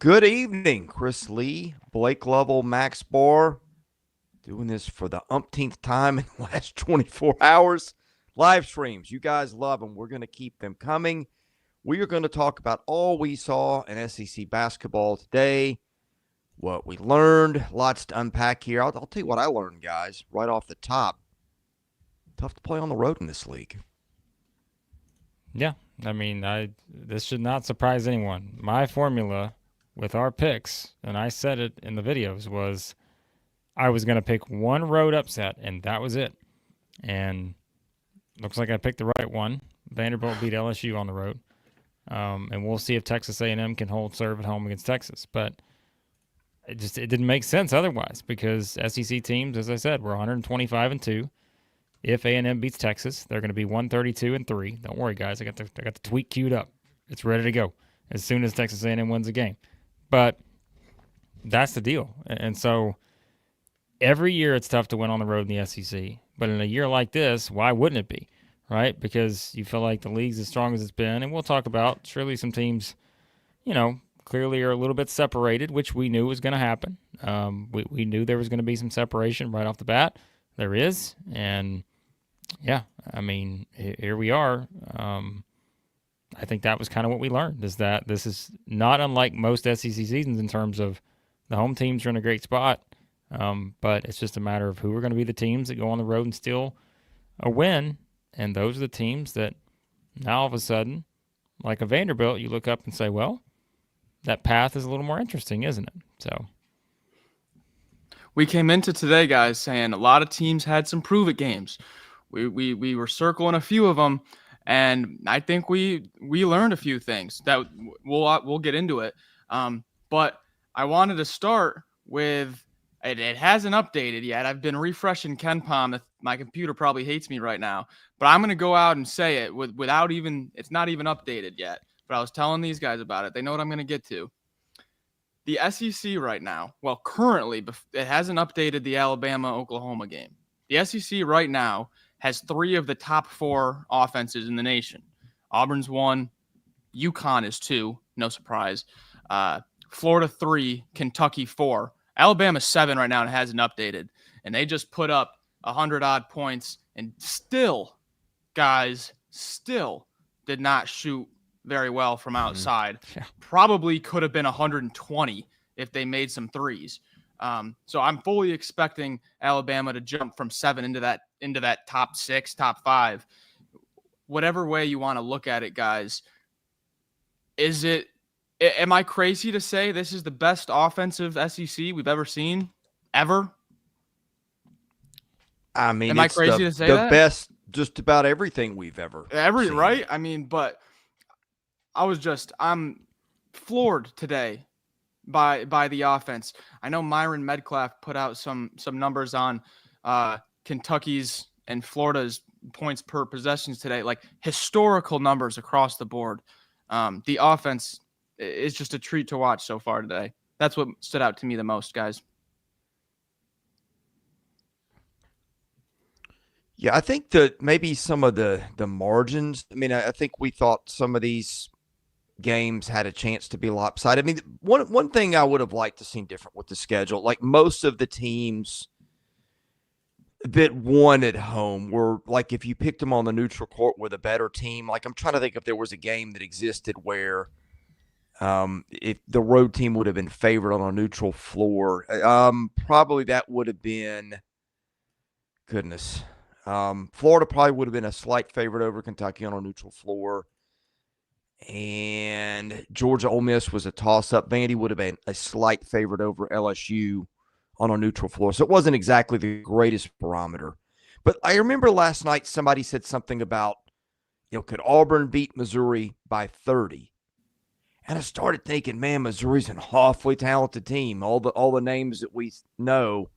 Good evening, Chris Lee, Blake Lovell, Max Barr, doing this for the umpteenth time in the last 24 hours. Live streams, you guys love them. We're going to keep them coming. We are going to talk about all we saw in SEC basketball today, what we learned, lots to unpack here. I'll tell you what I learned, guys, right off the top. Tough to play on the road in this league. Yeah, this should not surprise anyone. My formula with our picks, and I said it in the videos, was I was going to pick one road upset, and that was it. And looks like I picked the right one. Vanderbilt beat LSU on the road, and we'll see if Texas A&M can hold serve at home against Texas. But it didn't make sense otherwise because SEC teams, as I said, were 125-2. If A&M beats Texas, they're going to be 132-3. Don't worry, guys. I got the tweet queued up. It's ready to go as soon as Texas A&M wins the game. But that's the deal. And so every year it's tough to win on the road in the SEC. But in a year like this, why wouldn't it be, right? Because you feel like the league's as strong as it's been. And we'll talk about surely some teams, clearly are a little bit separated, which we knew was going to happen. We knew there was going to be some separation right off the bat. There is. And, yeah, here we are. I think that was kind of what we learned, is that this is not unlike most SEC seasons in terms of the home teams are in a great spot, but it's just a matter of who are going to be the teams that go on the road and steal a win, and those are the teams that now all of a sudden, like a Vanderbilt, you look up and say, well, that path is a little more interesting, isn't it? So we came into today, guys, saying a lot of teams had some prove-it games. We were circling a few of them. And I think we learned a few things that we'll get into it. But I wanted to start with it hasn't updated yet. I've been refreshing KenPom. My computer probably hates me right now, but I'm going to go out and say it without even, it's not even updated yet. But I was telling these guys about it. They know what I'm going to get to. The SEC right now, well, currently, it hasn't updated the Alabama-Oklahoma game. The SEC right now has three of the top four offenses in the nation. Auburn's 1, UConn is 2, no surprise. Florida 3, Kentucky 4. Alabama's 7 right now and hasn't updated. And they just put up 100-odd points and still did not shoot very well from outside. Yeah. Probably could have been 120 if they made some threes. So I'm fully expecting Alabama to jump from 7 into that top 6, top 5. Whatever way you want to look at it, guys. Am I crazy to say this is the best offensive SEC we've ever seen? Ever? Am I crazy to say that? The best just about everything we've ever seen. Right? But I'm floored today by the offense. I know Myron Medcalf put out some numbers on Kentucky's and Florida's points per possessions today, like historical numbers across the board. The offense is just a treat to watch so far today. That's what stood out to me the most, guys. Yeah, I think that maybe some of the margins. I think we thought some of these games had a chance to be lopsided. One thing I would have liked to see different with the schedule, like most of the teams that won at home were like, if you picked them on the neutral court with a better team, like I'm trying to think if there was a game that existed where if the road team would have been favored on a neutral floor, probably that would have been, goodness. Florida probably would have been a slight favorite over Kentucky on a neutral floor. And Georgia Ole Miss was a toss-up. Vandy would have been a slight favorite over LSU on a neutral floor. So it wasn't exactly the greatest barometer. But I remember last night somebody said something about, could Auburn beat Missouri by 30? And I started thinking, man, Missouri's an awfully talented team. All the names that we know.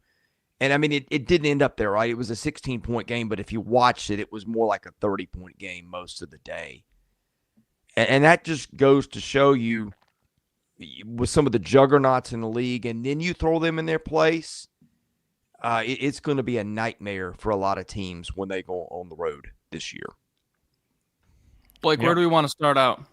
And, it didn't end up there, right? It was a 16-point game, but if you watched it, it was more like a 30-point game most of the day. And that just goes to show you, with some of the juggernauts in the league, and then you throw them in their place, it's going to be a nightmare for a lot of teams when they go on the road this year. Blake, where do we want to start out?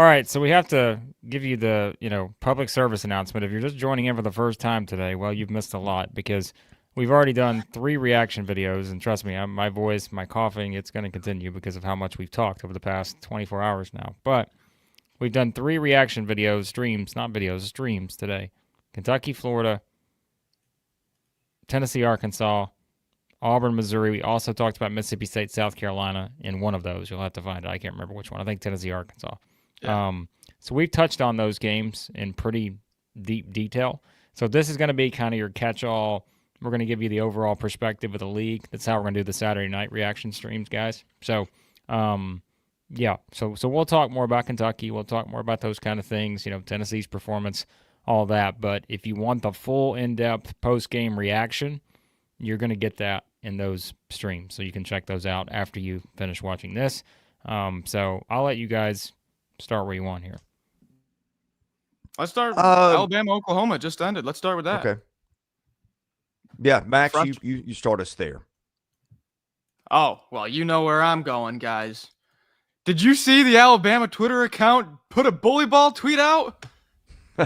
All right, so we have to give you the, public service announcement. If you're just joining in for the first time today, well, you've missed a lot because we've already done 3 reaction videos, and trust me, my voice, my coughing, it's going to continue because of how much we've talked over the past 24 hours now. But we've done 3 reaction videos, streams, not videos, streams today. Kentucky, Florida, Tennessee, Arkansas, Auburn, Missouri. We also talked about Mississippi State, South Carolina in one of those. You'll have to find it. I can't remember which one. I think Tennessee, Arkansas. Yeah. So we've touched on those games in pretty deep detail. So this is going to be kind of your catch-all. We're going to give you the overall perspective of the league. That's how we're going to do the Saturday night reaction streams, guys. So, yeah. So we'll talk more about Kentucky. We'll talk more about those kind of things, Tennessee's performance, all that. But if you want the full in-depth post-game reaction, you're going to get that in those streams. So you can check those out after you finish watching this. So I'll let you guys start where you want here. Let's start. Alabama, Oklahoma just ended. Let's start with that. Okay. Yeah, Max, you start us there. Oh, well, you know where I'm going, guys. Did you see the Alabama Twitter account put a bully ball tweet out?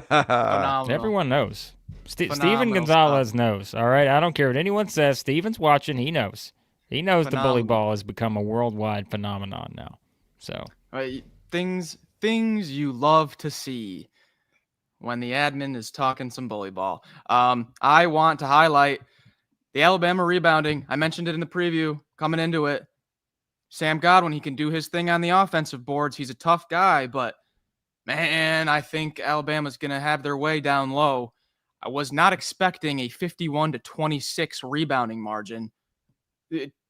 Everyone knows. Steven Gonzalez knows. All right, I don't care what anyone says. Steven's watching. He knows. He knows the bully ball has become a worldwide phenomenon now. So things you love to see when the admin is talking some bully ball. I want to highlight the Alabama rebounding. I mentioned it in the preview coming into it. Sam Godwin, he can do his thing on the offensive boards. He's a tough guy, but man, I think Alabama's going to have their way down low. I was not expecting a 51-26 rebounding margin.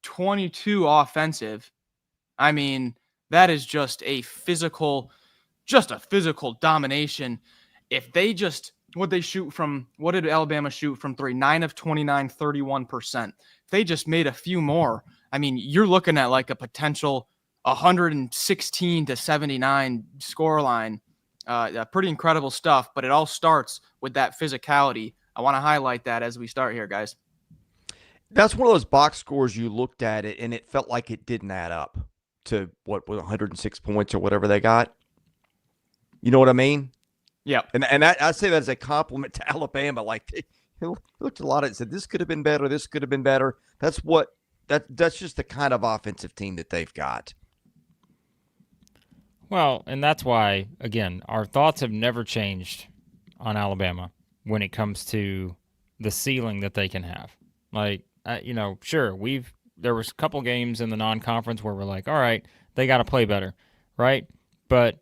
22 offensive. I mean, that is just a physical domination. If they just, what did Alabama shoot from 3? 9 of 29, 31%. If they just made a few more, I mean, you're looking at like a potential 116-79 scoreline. Pretty incredible stuff, but it all starts with that physicality. I want to highlight that as we start here, guys. That's one of those box scores you looked at it and it felt like it didn't add up to 106 points or whatever they got. You know what I mean? Yeah. And I say that as a compliment to Alabama. Like they looked at a lot of it and said, this could have been better. This could have been better. That's just the kind of offensive team that they've got. Well, and that's why, again, our thoughts have never changed on Alabama when it comes to the ceiling that they can have. Like, sure, there was a couple games in the non-conference where we're like, all right, they got to play better, right? But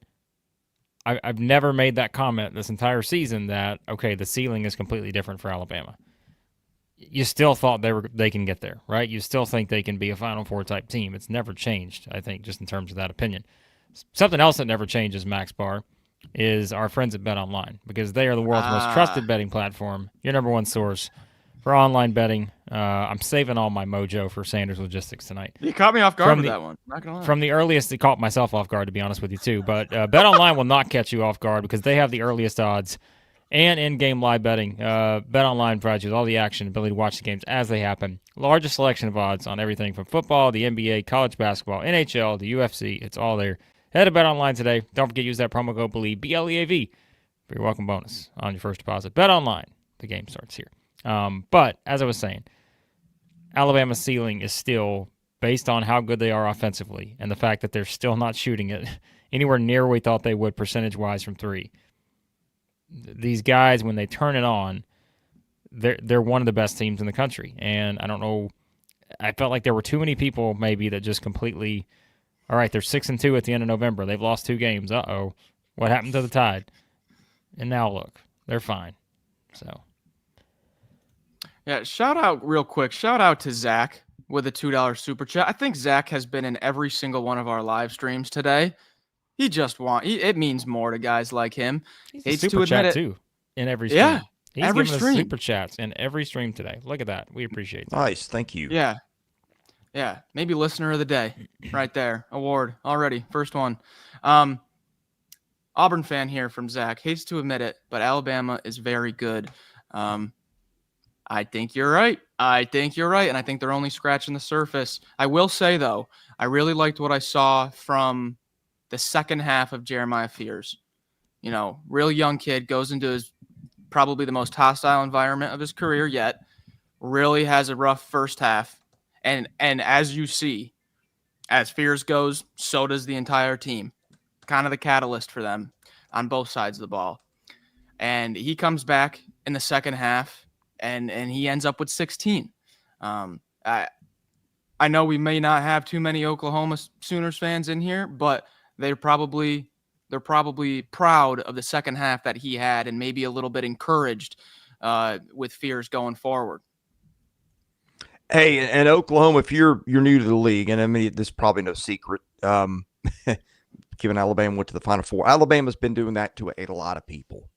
I've never made that comment this entire season that, okay, the ceiling is completely different for Alabama. You still thought they can get there, right? You still think they can be a Final Four type team. It's never changed, I think, just in terms of that opinion. Something else that never changes, Max Barr, is our friends at BetOnline, because they are the world's most trusted betting platform, your number one source for online betting. I'm saving all my mojo for Sanders Logistics tonight. You caught me off guard with that one. Not gonna lie. From the earliest, it caught myself off guard, to be honest with you, too. But BetOnline will not catch you off guard because they have the earliest odds and in-game live betting. BetOnline provides you with all the action, ability to watch the games as they happen. Largest selection of odds on everything from football, the NBA, college basketball, NHL, the UFC. It's all there. Head to BetOnline today. Don't forget to use that promo code BLEAV, BLEAV, for your welcome bonus on your first deposit. BetOnline. The game starts here. But as I was saying, Alabama's ceiling is still based on how good they are offensively and the fact that they're still not shooting it anywhere near where we thought they would percentage-wise from 3. These guys, when they turn it on, they're one of the best teams in the country. And I don't know, I felt like there were too many people maybe that just completely, all right, they're 6-2 at the end of November. They've lost 2 games. Uh-oh. What happened to the Tide? And now look, they're fine. So, yeah, shout out real quick. Shout out to Zach with a $2 super chat. I think Zach has been in every single one of our live streams today. He just it means more to guys like him. He's a super chat too in every stream. Yeah, he's every giving stream. us super chats in every stream today. Look at that. We appreciate that. Nice, thank you. Yeah. Maybe listener of the day, right there. Award already, first one. Auburn fan here from Zach. Hates to admit it, but Alabama is very good. I think you're right. And I think they're only scratching the surface. I will say, though, I really liked what I saw from the second half of Jeremiah Fears. Real young kid, goes into his probably the most hostile environment of his career yet, really has a rough first half. And as you see, as Fears goes, so does the entire team. Kind of the catalyst for them on both sides of the ball. And he comes back in the second half, and he ends up with 16. I know we may not have too many Oklahoma Sooners fans in here, but they're probably proud of the second half that he had, and maybe a little bit encouraged with Fears going forward. Hey, and Oklahoma, if you're new to the league, and I mean this is probably no secret, given Alabama went to the Final Four, Alabama's been doing that to a lot of people.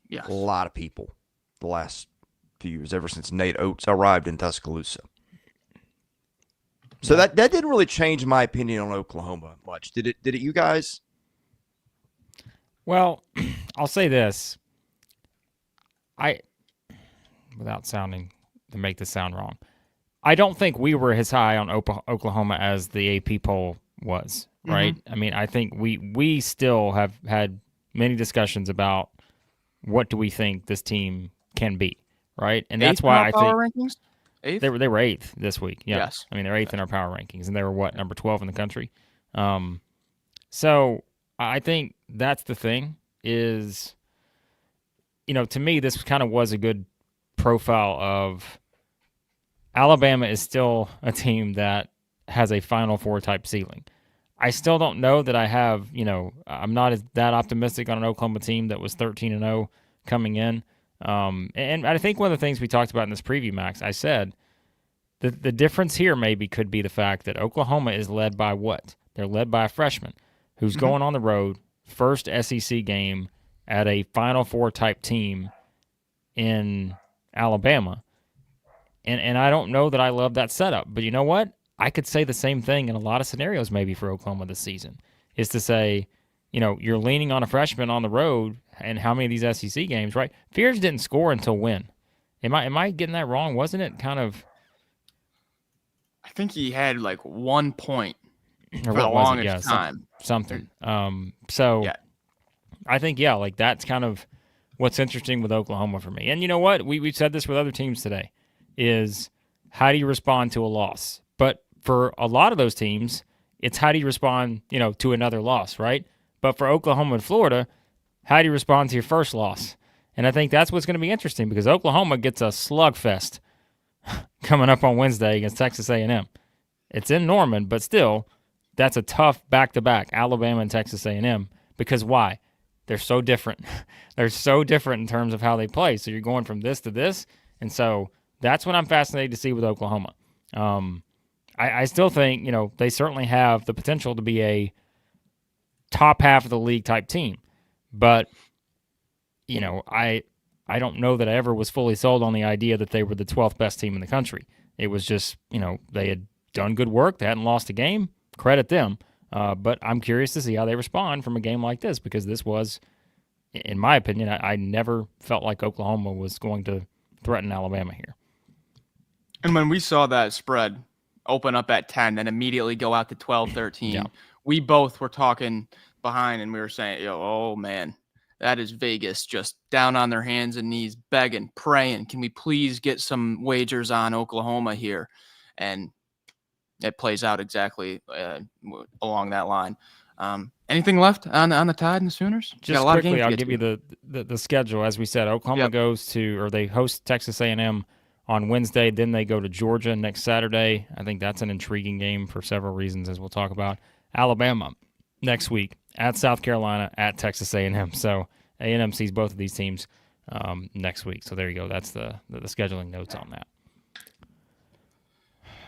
Yes. A lot of people the last few years, ever since Nate Oates arrived in Tuscaloosa. So that didn't really change my opinion on Oklahoma much. Did it you guys? Well, I'll say this. Without sounding to make this sound wrong, I don't think we were as high on Oklahoma as the AP poll was, right? Mm-hmm. I mean, I think we still have had many discussions about what do we think this team can be, right? And that's why I think rankings? Eighth? They were eighth this week. Yeah. Yes. I mean, they're eighth in our power rankings, and they were number 12 in the country. So I think that's the thing is, to me, this kind of was a good profile of Alabama is still a team that has a Final Four type ceiling. I still don't know that I have, I'm not that optimistic on an Oklahoma team that was 13-0 coming in. And I think one of the things we talked about in this preview, Max, I said the difference here maybe could be the fact that Oklahoma is led by what? They're led by a freshman who's going on the road, first SEC game at a Final Four type team in Alabama. And I don't know that I love that setup. But you know what? I could say the same thing in a lot of scenarios maybe for Oklahoma this season, is to say, you're leaning on a freshman on the road and how many of these SEC games, right? Fears didn't score until when? Am I getting that wrong? Wasn't it kind of... I think he had like 1 point for the longest time. Something. Yeah. I think, like that's kind of what's interesting with Oklahoma for me. And you know what? We've said this with other teams today, is how do you respond to a loss? But for a lot of those teams, it's how do you respond, to another loss, right? But for Oklahoma and Florida, how do you respond to your first loss? And I think that's what's going to be interesting, because Oklahoma gets a slugfest coming up on Wednesday against Texas A&M. It's in Norman, but still, that's a tough back-to-back, Alabama and Texas A&M. Because why? They're so different. They're so different in terms of how they play. So you're going from this to this. And so that's what I'm fascinated to see with Oklahoma. I still think, they certainly have the potential to be a top half of the league type team. But, I don't know that I ever was fully sold on the idea that they were the 12th best team in the country. It was just, they had done good work. They hadn't lost a game. Credit them. But I'm curious to see how they respond from a game like this, because this was, in my opinion, I never felt like Oklahoma was going to threaten Alabama here. And when we saw that spread open up at 10 and immediately go out to 12-13, we both were talking behind and we were saying, oh man, that is Vegas just down on their hands and knees, begging, praying, can we please get some wagers on Oklahoma here? And it plays out exactly along that line. Anything left on the Tide and the Sooners? Just quickly, I'll give you the schedule. As we said, Oklahoma they host Texas A&M on Wednesday. Then they go to Georgia next Saturday. I think that's an intriguing game for several reasons, as we'll talk about. Alabama next week at South Carolina at Texas A&M. So A&M sees both of these teams next week. So there you go. That's the scheduling notes on that.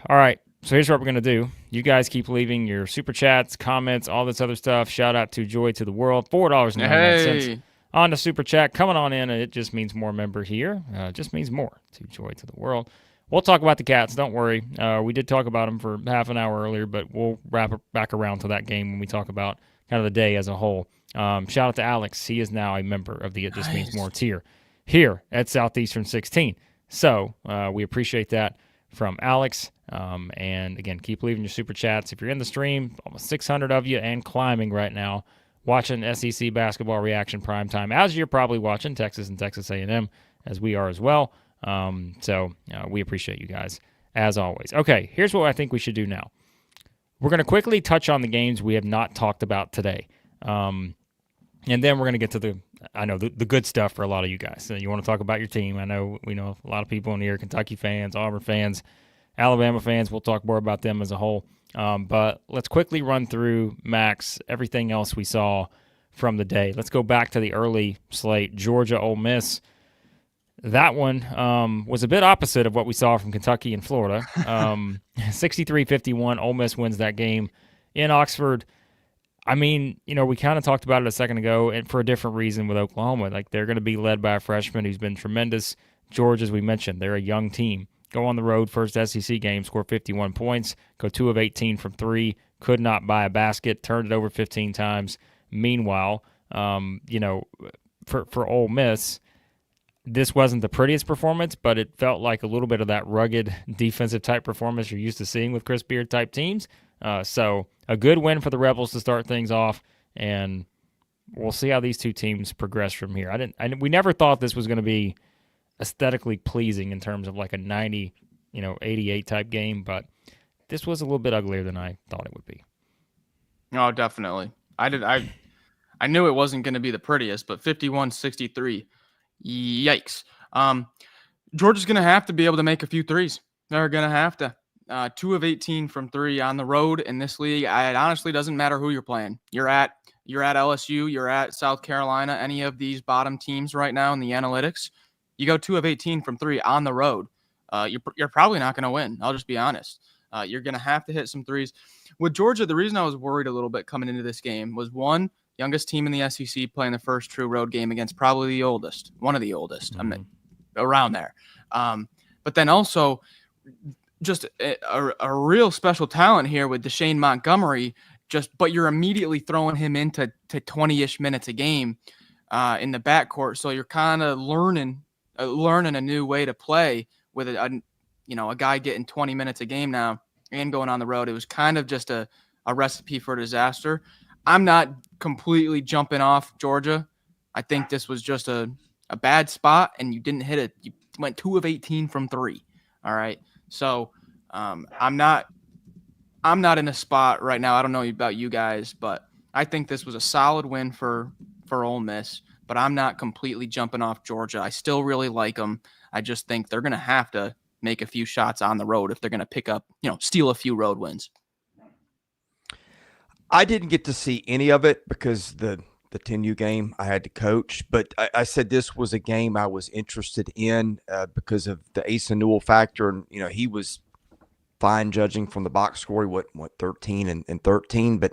All right. So here's what we're going to do. You guys keep leaving your super chats, comments, all this other stuff. Shout out to Joy to the World, $4.99 on the super chat. Coming on in, and it just means more member here. Just means more to Joy to the World. We'll talk about the Cats. Don't worry. We did talk about them for half an hour earlier, but we'll wrap it back around to that game when we talk about kind of the day as a whole. Shout out to Alex. He is now a member of the It Just Means More tier here at Southeastern 16. So we appreciate that. from Alex. And again, keep leaving your super chats. If you're in the stream, almost 600 of you and climbing right now, watching SEC basketball reaction primetime, as you're probably watching Texas and Texas A&M, as we are as well. So we appreciate you guys, as always. Okay, here's what I think we should do now. We're going to quickly touch on the games we have not talked about today. And then we're going to get to the good stuff for a lot of you guys. So you want to talk about your team. I know we know a lot of people in here, Kentucky fans, Auburn fans, Alabama fans. We'll talk more about them as a whole. But let's quickly run through, Max, everything else we saw from the day. Let's go back to the early slate, Georgia, Ole Miss. That one was a bit opposite of what we saw from Kentucky and Florida. 63-51, Ole Miss wins that game in Oxford. I mean, we kind of talked about it a second ago, and for a different reason with Oklahoma. Like, they're going to be led by a freshman who's been tremendous. Georgia, as we mentioned, they're a young team. Go on the road, first SEC game, score 51 points, go 2 of 18 from 3, could not buy a basket, turned it over 15 times. Meanwhile, for Ole Miss, this wasn't the prettiest performance, but it felt like a little bit of that rugged defensive type performance you're used to seeing with Chris Beard type teams. So a good win for the Rebels to start things off, and we'll see how these two teams progress from here. We never thought this was going to be aesthetically pleasing in terms of like a 90, 88 type game, but this was a little bit uglier than I thought it would be. Oh, definitely. I knew it wasn't going to be the prettiest, but 51-63. Yikes. Georgia's going to have to be able to make a few threes. They're going to have to. 2 of 18 from 3 on the road in this league. It honestly doesn't matter who you're playing. You're at LSU, you're at South Carolina, any of these bottom teams right now in the analytics. You go 2 of 18 from 3 on the road. You're probably not going to win. I'll just be honest. You're going to have to hit some threes. With Georgia, the reason I was worried a little bit coming into this game was, one, youngest team in the SEC playing the first true road game against probably the oldest, one of the oldest, around there. But then also just a real special talent here with Deshane Montgomery, but you're immediately throwing him into 20-ish minutes a game in the backcourt. So you're kind of learning a new way to play with a guy getting 20 minutes a game now and going on the road. It was kind of just a recipe for disaster. I'm not completely jumping off Georgia. I think this was just a bad spot, and you didn't hit it. You went 2 of 18 from 3. All right. So I'm not in a spot right now. I don't know about you guys, but I think this was a solid win for Ole Miss, but I'm not completely jumping off Georgia. I still really like them. I just think they're going to have to make a few shots on the road if they're going to pick up, steal a few road wins. I didn't get to see any of it because the 10U game I had to coach, but I said this was a game I was interested in because of the Asa Newell factor. And, he was fine judging from the box score, what 13 and 13. But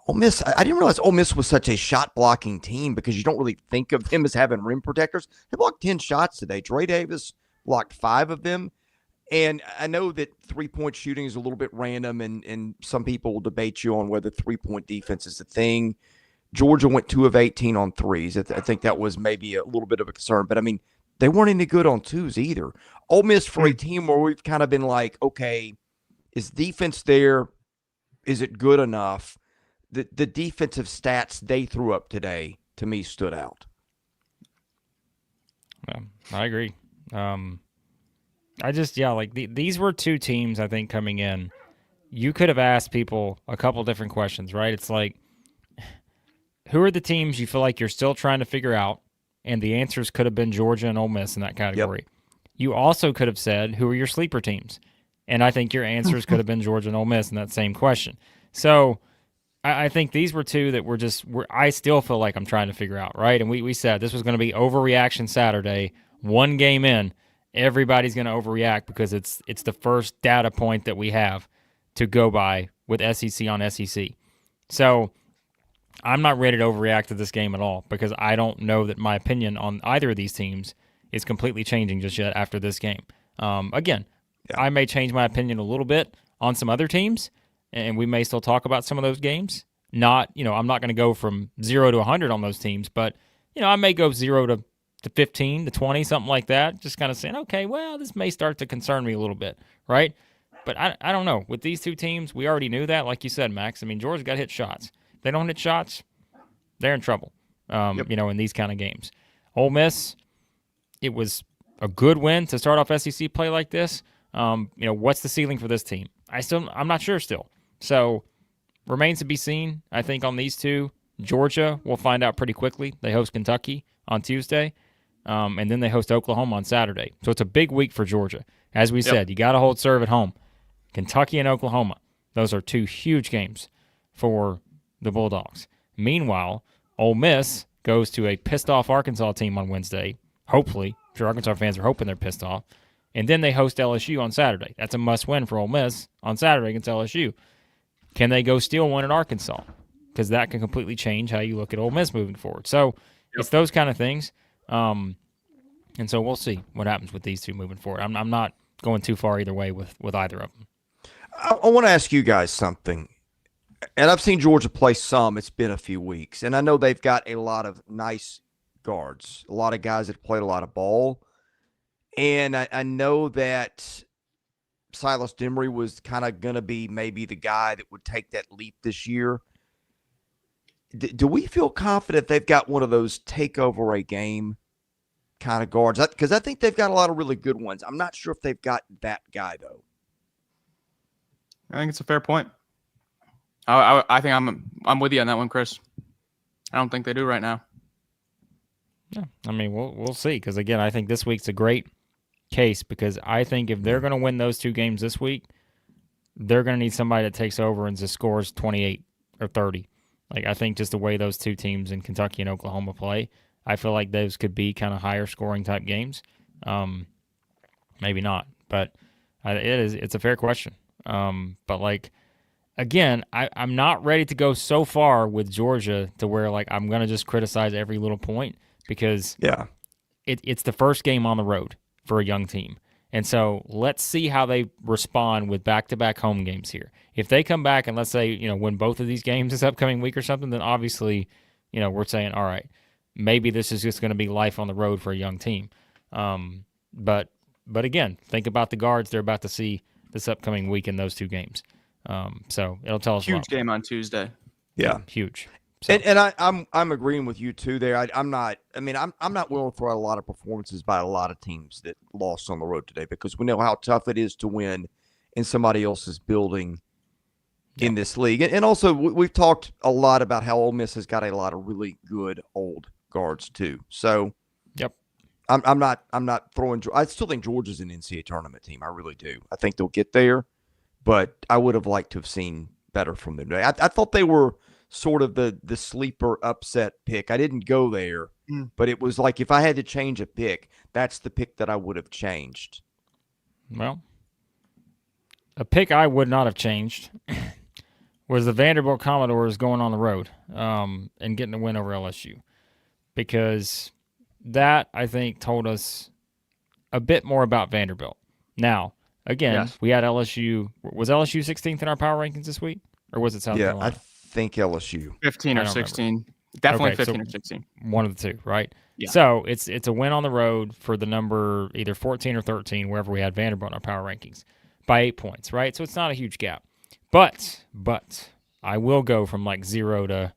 Ole Miss, I didn't realize Ole Miss was such a shot blocking team because you don't really think of them as having rim protectors. They blocked 10 shots today. Dre Davis blocked 5 of them. And I know that 3-point shooting is a little bit random, and some people will debate you on whether 3-point defense is the thing. Georgia went 2 of 18 on threes. I think that was maybe a little bit of a concern. But, they weren't any good on twos either. Ole Miss, for a team where we've kind of been like, okay, is defense there? Is it good enough? The defensive stats they threw up today, to me, stood out. I agree. These were two teams, I think, coming in. You could have asked people a couple different questions, right? It's like, who are the teams you feel like you're still trying to figure out? And the answers could have been Georgia and Ole Miss in that category. Yep. You also could have said, who are your sleeper teams? And I think your answers could have been Georgia and Ole Miss in that same question. So I think these were two that I still feel like I'm trying to figure out, right? And we said this was going to be overreaction Saturday, one game in. Everybody's going to overreact because it's the first data point that we have to go by with SEC on SEC. So I'm not ready to overreact to this game at all because I don't know that my opinion on either of these teams is completely changing just yet after this game. I may change my opinion a little bit on some other teams, and we may still talk about some of those games. I'm not going to go from 0 to 100 on those teams, but I may go 0 to to 15 to 20, something like that. Just kind of saying, okay, well, this may start to concern me a little bit, right? But I don't know. With these two teams, we already knew that. Like you said, Max, I mean, Georgia got to hit shots. If they don't hit shots, they're in trouble, in these kind of games. Ole Miss, it was a good win to start off SEC play like this. What's the ceiling for this team? I'm not sure still. So remains to be seen, I think, on these two. Georgia, we'll find out pretty quickly. They host Kentucky on Tuesday, and then they host Oklahoma on Saturday. So it's a big week for Georgia. As we said, you got to hold serve at home. Kentucky and Oklahoma, those are two huge games for the Bulldogs. Meanwhile, Ole Miss goes to a pissed-off Arkansas team on Wednesday, hopefully. I'm sure Arkansas fans are hoping they're pissed off. And then they host LSU on Saturday. That's a must-win for Ole Miss on Saturday against LSU. Can they go steal one at Arkansas? Because that can completely change how you look at Ole Miss moving forward. So it's those kind of things. And so we'll see what happens with these two moving forward. I'm not going too far either way with either of them. I want to ask you guys something. And I've seen Georgia play some. It's been a few weeks. And I know they've got a lot of nice guards, a lot of guys that played a lot of ball. And I know that Silas Demery was kind of going to be maybe the guy that would take that leap this year. Do we feel confident they've got one of those take over a game kind of guards? Because I think they've got a lot of really good ones. I'm not sure if they've got that guy, though. I think it's a fair point. I think I'm with you on that one, Chris. I don't think they do right now. Yeah, I mean, we'll see. Because again, I think this week's a great case because I think if they're going to win those two games this week, they're going to need somebody that takes over and just scores 28 or 30. Like I think just the way those two teams in Kentucky and Oklahoma play, I feel like those could be kind of higher scoring type games. Maybe not, but it's a fair question. But like. Again, I'm not ready to go so far with Georgia to where like I'm gonna just criticize every little point because it's the first game on the road for a young team, and so let's see how they respond with back-to-back home games here. If they come back and let's say win both of these games this upcoming week or something, then obviously we're saying all right, maybe this is just going to be life on the road for a young team. But again, think about the guards they're about to see this upcoming week in those two games. So it'll tell us huge game on Tuesday. Yeah, huge. So. And I'm agreeing with you too. There, I'm not willing to throw out a lot of performances by a lot of teams that lost on the road today because we know how tough it is to win in somebody else's building in this league. And also we've talked a lot about how Ole Miss has got a lot of really good old guards too. So I'm not throwing. I still think Georgia's an NCAA tournament team. I really do. I think they'll get there. But I would have liked to have seen better from them today. I thought they were sort of the sleeper upset pick. I didn't go there, but it was like if I had to change a pick, that's the pick that I would have changed. Well, a pick I would not have changed was the Vanderbilt Commodores going on the road and getting a win over LSU. Because that, I think, told us a bit more about Vanderbilt. Now, again, we had LSU. Was LSU 16th in our power rankings this week? Or was it South Carolina? I think LSU. 15 or 16. Definitely 15 or 16. One of the two, right? Yeah. So it's a win on the road for the number either 14 or 13, wherever we had Vanderbilt in our power rankings, by 8 points, right? So it's not a huge gap. But I will go from like 0 to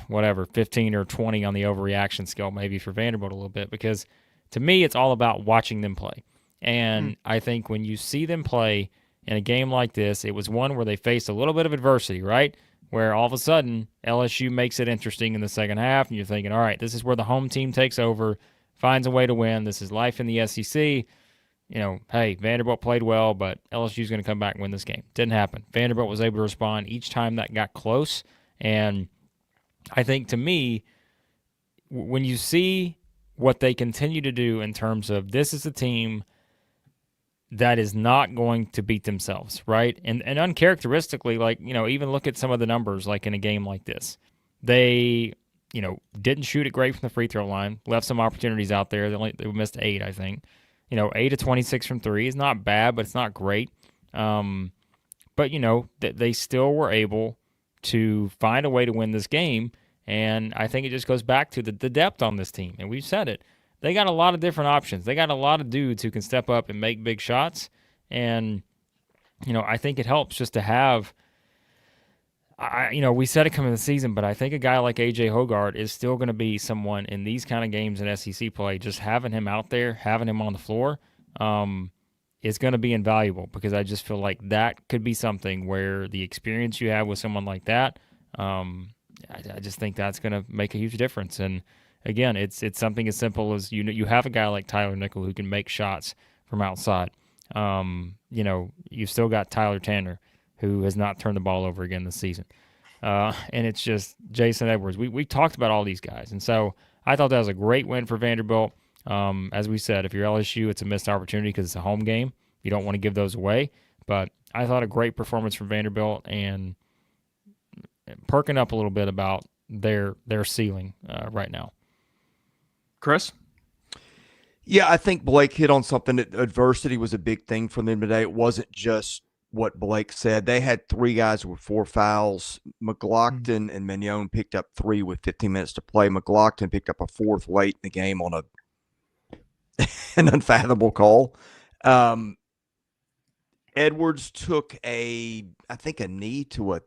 whatever, 15 or 20 on the overreaction scale maybe for Vanderbilt a little bit because to me it's all about watching them play. And I think when you see them play in a game like this, it was one where they faced a little bit of adversity, right? Where all of a sudden LSU makes it interesting in the second half, and you're thinking, all right, this is where the home team takes over, finds a way to win. This is life in the SEC. Hey, Vanderbilt played well, but LSU's going to come back and win this game. Didn't happen. Vanderbilt was able to respond each time that got close. And I think to me, when you see what they continue to do in terms of this is a team that is not going to beat themselves, right? And uncharacteristically, like, even look at some of the numbers, like in a game like this. They, didn't shoot it great from the free throw line, left some opportunities out there. They missed 8, I think. 8 of 26 from 3 is not bad, but it's not great. But, they still were able to find a way to win this game. And I think it just goes back to the depth on this team. And we've said it. they got a lot of different options. They got a lot of dudes who can step up and make big shots. And, I think it helps just to have, we said it coming the season, but I think a guy like A.J. Hoggard is still going to be someone in these kind of games in SEC play, just having him out there, having him on the floor, is going to be invaluable, because I just feel like that could be something where the experience you have with someone like that, I just think that's going to make a huge difference. And again, it's something as simple as you have a guy like Tyler Nickel who can make shots from outside. You've still got Tyler Tanner, who has not turned the ball over again this season. And it's just Jason Edwards. We talked about all these guys. And so I thought that was a great win for Vanderbilt. As we said, if you're LSU, it's a missed opportunity because it's a home game. You don't want to give those away. But I thought a great performance from Vanderbilt, and perking up a little bit about their ceiling right now. Chris? Yeah, I think Blake hit on something. That adversity was a big thing for them today. It wasn't just what Blake said. They had 3 guys with 4 fouls. McLaughlin and Mignon picked up 3 with 15 minutes to play. McLaughlin picked up a 4th late in the game on an unfathomable call. Edwards took I think a knee to a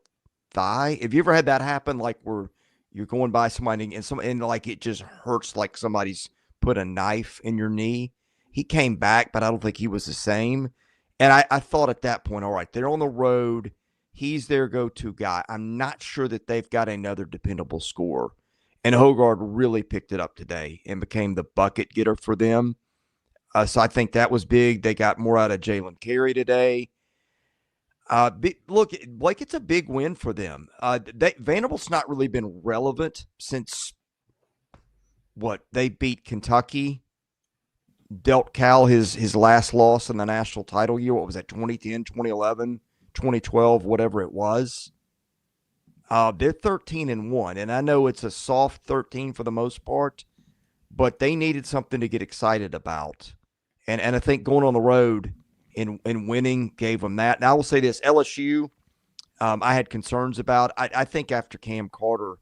thigh. Have you ever had that happen? Like where you're going by somebody and like it just hurts, like somebody's put a knife in your knee. He came back, but I don't think he was the same. And I thought at that point, all right, they're on the road. He's their go-to guy. I'm not sure that they've got another dependable scorer. And Hoggard really picked it up today and became the bucket getter for them. So I think that was big. They got more out of Jalen Carey today. Look, Blake, it's a big win for them. Vanderbilt's not really been relevant since they beat Kentucky, dealt Cal his last loss in the national title year. What was that, 2010, 2011, 2012, whatever it was? They're 13-1, and I know it's a soft 13 for the most part, but they needed something to get excited about. And I think going on the road and winning gave them that. And I will say this, LSU, I had concerns about. I think after Cam Carter,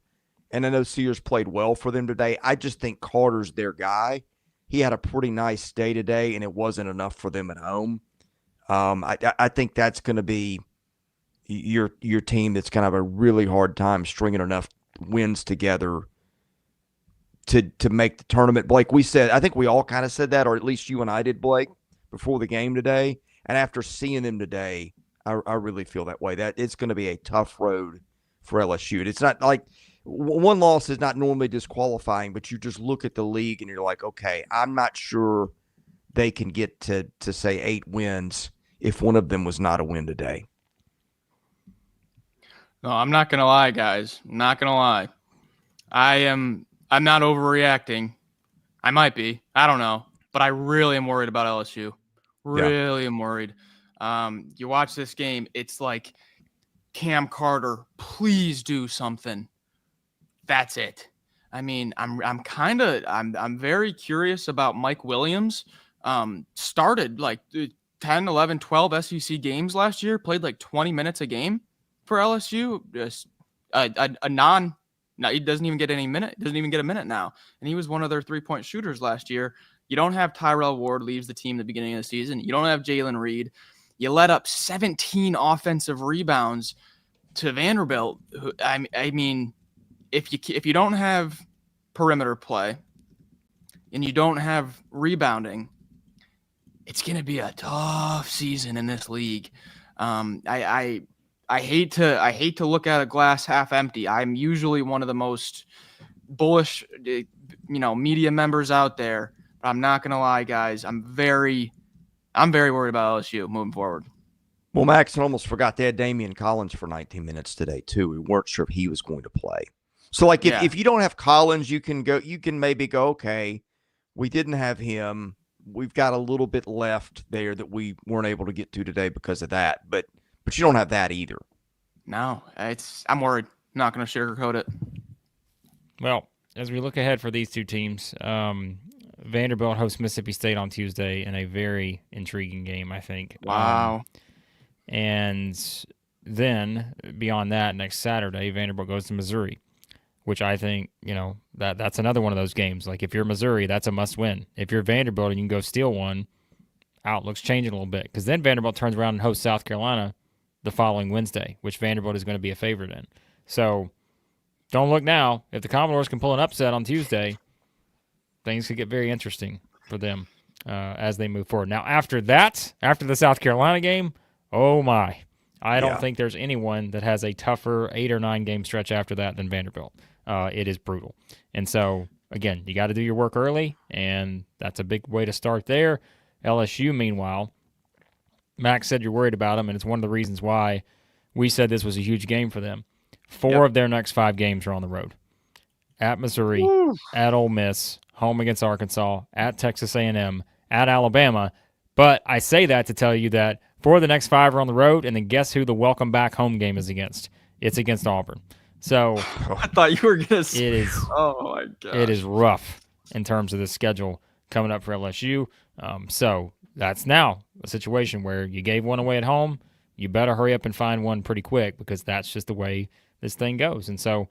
and I know Sears played well for them today, I just think Carter's their guy. He had a pretty nice day today, and it wasn't enough for them at home. I think that's going to be your team that's going to have a really hard time stringing enough wins together to make the tournament. Blake, I think we all kind of said that, or at least you and I did, Blake, before the game today. And after seeing them today, I really feel that way. That it's going to be a tough road for LSU. It's not like one loss is not normally disqualifying, but you just look at the league and you're like, okay, I'm not sure they can get to say 8 wins if one of them was not a win today. No, I'm not going to lie, guys. I'm not going to lie. I'm not overreacting. I might be. I don't know. But I really am worried about LSU. Really am worried. You watch this game, it's like, Cam Carter, please do something. That's it. I mean, I'm very curious about Mike Williams. Started like 10, 11, 12 SEC games last year, played like 20 minutes a game for LSU. Just he doesn't even get any minute, doesn't even get a minute now. And he was one of their 3-point shooters last year. You don't have Tyrell Ward leaves the team at the beginning of the season. You don't have Jalen Reed. You let up 17 offensive rebounds to Vanderbilt. I mean, if you don't have perimeter play and you don't have rebounding, it's going to be a tough season in this league. I hate to look at a glass half empty. I'm usually one of the most bullish, media members out there. But I'm not going to lie, guys. I'm very worried about LSU moving forward. Well, Max, I almost forgot they had Damian Collins for 19 minutes today too. We weren't sure if he was going to play. So, like, if you don't have Collins, you can maybe go, okay, we didn't have him. We've got a little bit left there that we weren't able to get to today because of that. But you don't have that either. No, I'm worried. Not going to sugarcoat it. Well, as we look ahead for these two teams, Vanderbilt hosts Mississippi State on Tuesday in a very intriguing game, I think. Wow. And then beyond that, next Saturday, Vanderbilt goes to Missouri. which I think, that's another one of those games. Like, if you're Missouri, that's a must-win. If you're Vanderbilt and you can go steal one, outlook's changing a little bit, because then Vanderbilt turns around and hosts South Carolina the following Wednesday, which Vanderbilt is going to be a favorite in. So don't look now. If the Commodores can pull an upset on Tuesday, things could get very interesting for them as they move forward. Now, after the South Carolina game, oh my. I don't think there's anyone that has a tougher 8 or 9 game stretch after that than Vanderbilt. It is brutal. And so, again, you got to do your work early, and that's a big way to start there. LSU, meanwhile, Max said you're worried about them, and it's one of the reasons why we said this was a huge game for them. 4 of their next 5 games are on the road. At Missouri, at Ole Miss, home against Arkansas, at Texas A&M, at Alabama. But I say that to tell you that 4 of the next 5 are on the road, and then guess who the welcome back home game is against? It's against Auburn. So I thought you were going to say it is. Oh my god, it is rough in terms of the schedule coming up for LSU. So that's now a situation where you gave one away at home. You better hurry up and find one pretty quick, because that's just the way this thing goes. And so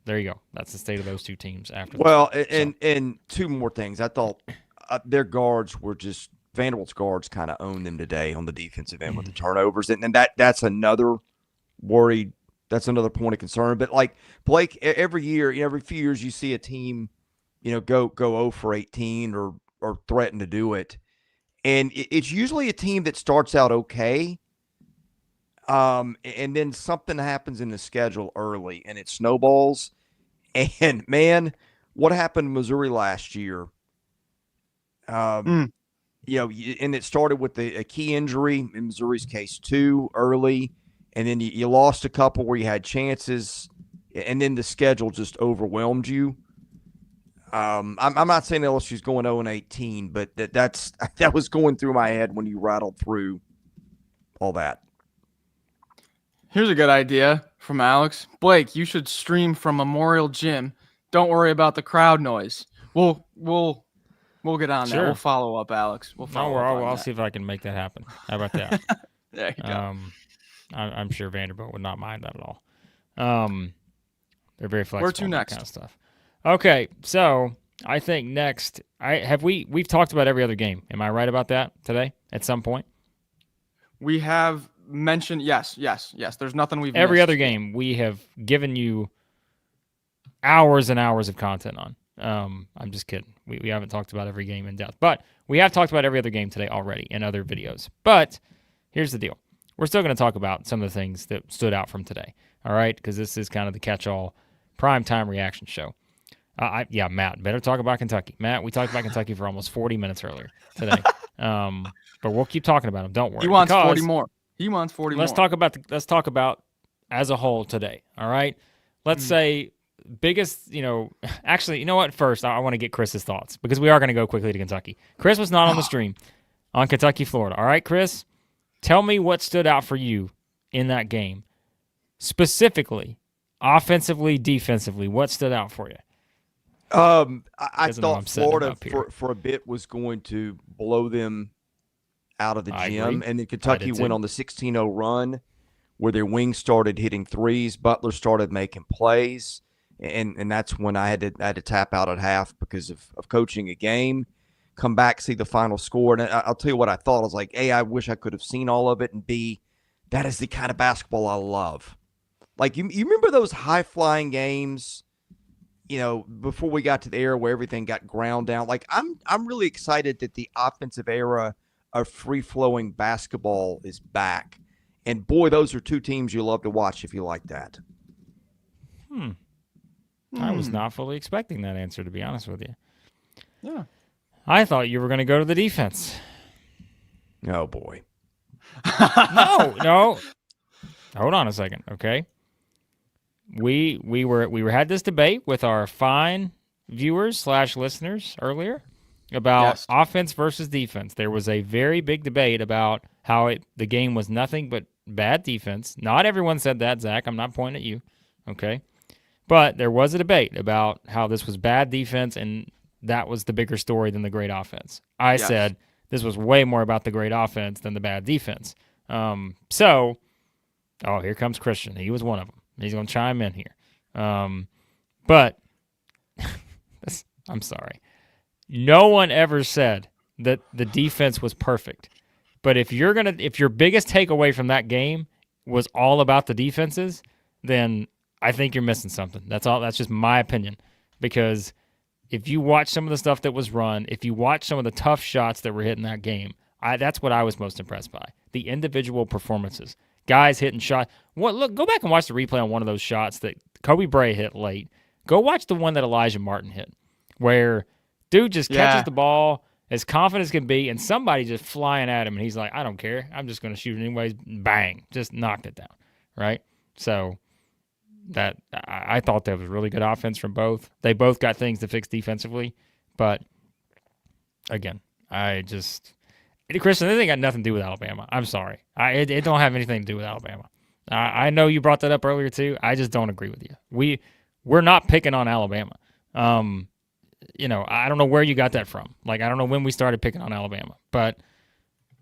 there you go. That's the state of those 2 teams after. Well, and 2 more things. I thought their guards were just Vanderbilt's guards kind of owned them today on the defensive end with the turnovers, and that's another worry. That's another point of concern. But like Blake, every year, every few years, you see a team, go 0 for 18 or threaten to do it, and it's usually a team that starts out okay, and then something happens in the schedule early, and it snowballs. And man, what happened to Missouri last year? And it started with a key injury, in Missouri's case 2 early, and then you lost a couple where you had chances, and then the schedule just overwhelmed you. I'm not saying LSU's going 0-18, but that was going through my head when you rattled through all that. Here's a good idea from Alex. Blake, you should stream from Memorial Gym. Don't worry about the crowd noise. We'll get on that. We'll follow up, Alex. I'll see if I can make that happen. How about that? There you go. I'm sure Vanderbilt would not mind that at all. They're very flexible. Where to next? Kind of stuff. Okay, so I think next, we've talked about every other game. Am I right about that today? At some point, we have mentioned yes. There's nothing we've every missed. other game we have given you hours and hours of content on. I'm just kidding. We haven't talked about every game in depth, but we have talked about every other game today already in other videos. But here's the deal. We're still going to talk about some of the things that stood out from today, all right? Because this is kind of the catch-all primetime reaction show. Matt, better talk about Kentucky. Matt, we talked about Kentucky for almost 40 minutes earlier today. But we'll keep talking about them. Don't worry. He wants 40 more. Let's talk about as a whole today, all right? Let's say biggest, actually, you know what? First, I want to get Chris's thoughts, because we are going to go quickly to Kentucky. Chris was not on the stream on Kentucky, Florida. All right, Chris? Tell me what stood out for you in that game. Specifically, offensively, defensively, what stood out for you? I thought Florida for a bit was going to blow them out of the gym, and then Kentucky went on the 16-0 run where their wings started hitting threes. Butler started making plays, and that's when I had to tap out at half because of coaching a game. Come back, see the final score, and I'll tell you what I thought. I was like, A, I wish I could have seen all of it, and B, that is the kind of basketball I love. Like, you remember those high-flying games, before we got to the era where everything got ground down? Like, I'm really excited that the offensive era of free-flowing basketball is back. And, boy, those are 2 teams you love to watch if you like that. I was not fully expecting that answer, to be honest with you. Yeah. I thought you were going to go to the defense. Oh, boy. No. Hold on a second, okay? We had this debate with our fine viewers / listeners earlier about offense versus defense. There was a very big debate about how the game was nothing but bad defense. Not everyone said that, Zach. I'm not pointing at you, okay? But there was a debate about how this was bad defense, and that was the bigger story than the great offense. I said this was way more about the great offense than the bad defense. Here comes Christian. He was one of them. He's going to chime in here. But I'm sorry. No one ever said that the defense was perfect. But if your biggest takeaway from that game was all about the defenses, then I think you're missing something. That's all. That's just my opinion. Because if you watch some of the stuff that was run, if you watch some of the tough shots that were hit in that game, that's what I was most impressed by. The individual performances. Guys hitting shots. Look, go back and watch the replay on one of those shots that Koby Brea hit late. Go watch the one that Elijah Martin hit, where dude just catches the ball as confident as can be, and somebody just flying at him, and he's like, I don't care. I'm just going to shoot it anyways. Bang. Just knocked it down, right? So that I thought that was really good offense from both. They both got things to fix defensively, but again, Christian, this ain't got nothing to do with Alabama. I'm sorry. It don't have anything to do with Alabama. I know you brought that up earlier too. I just don't agree with you. We're not picking on Alabama. I don't know where you got that from. Like, I don't know when we started picking on Alabama, but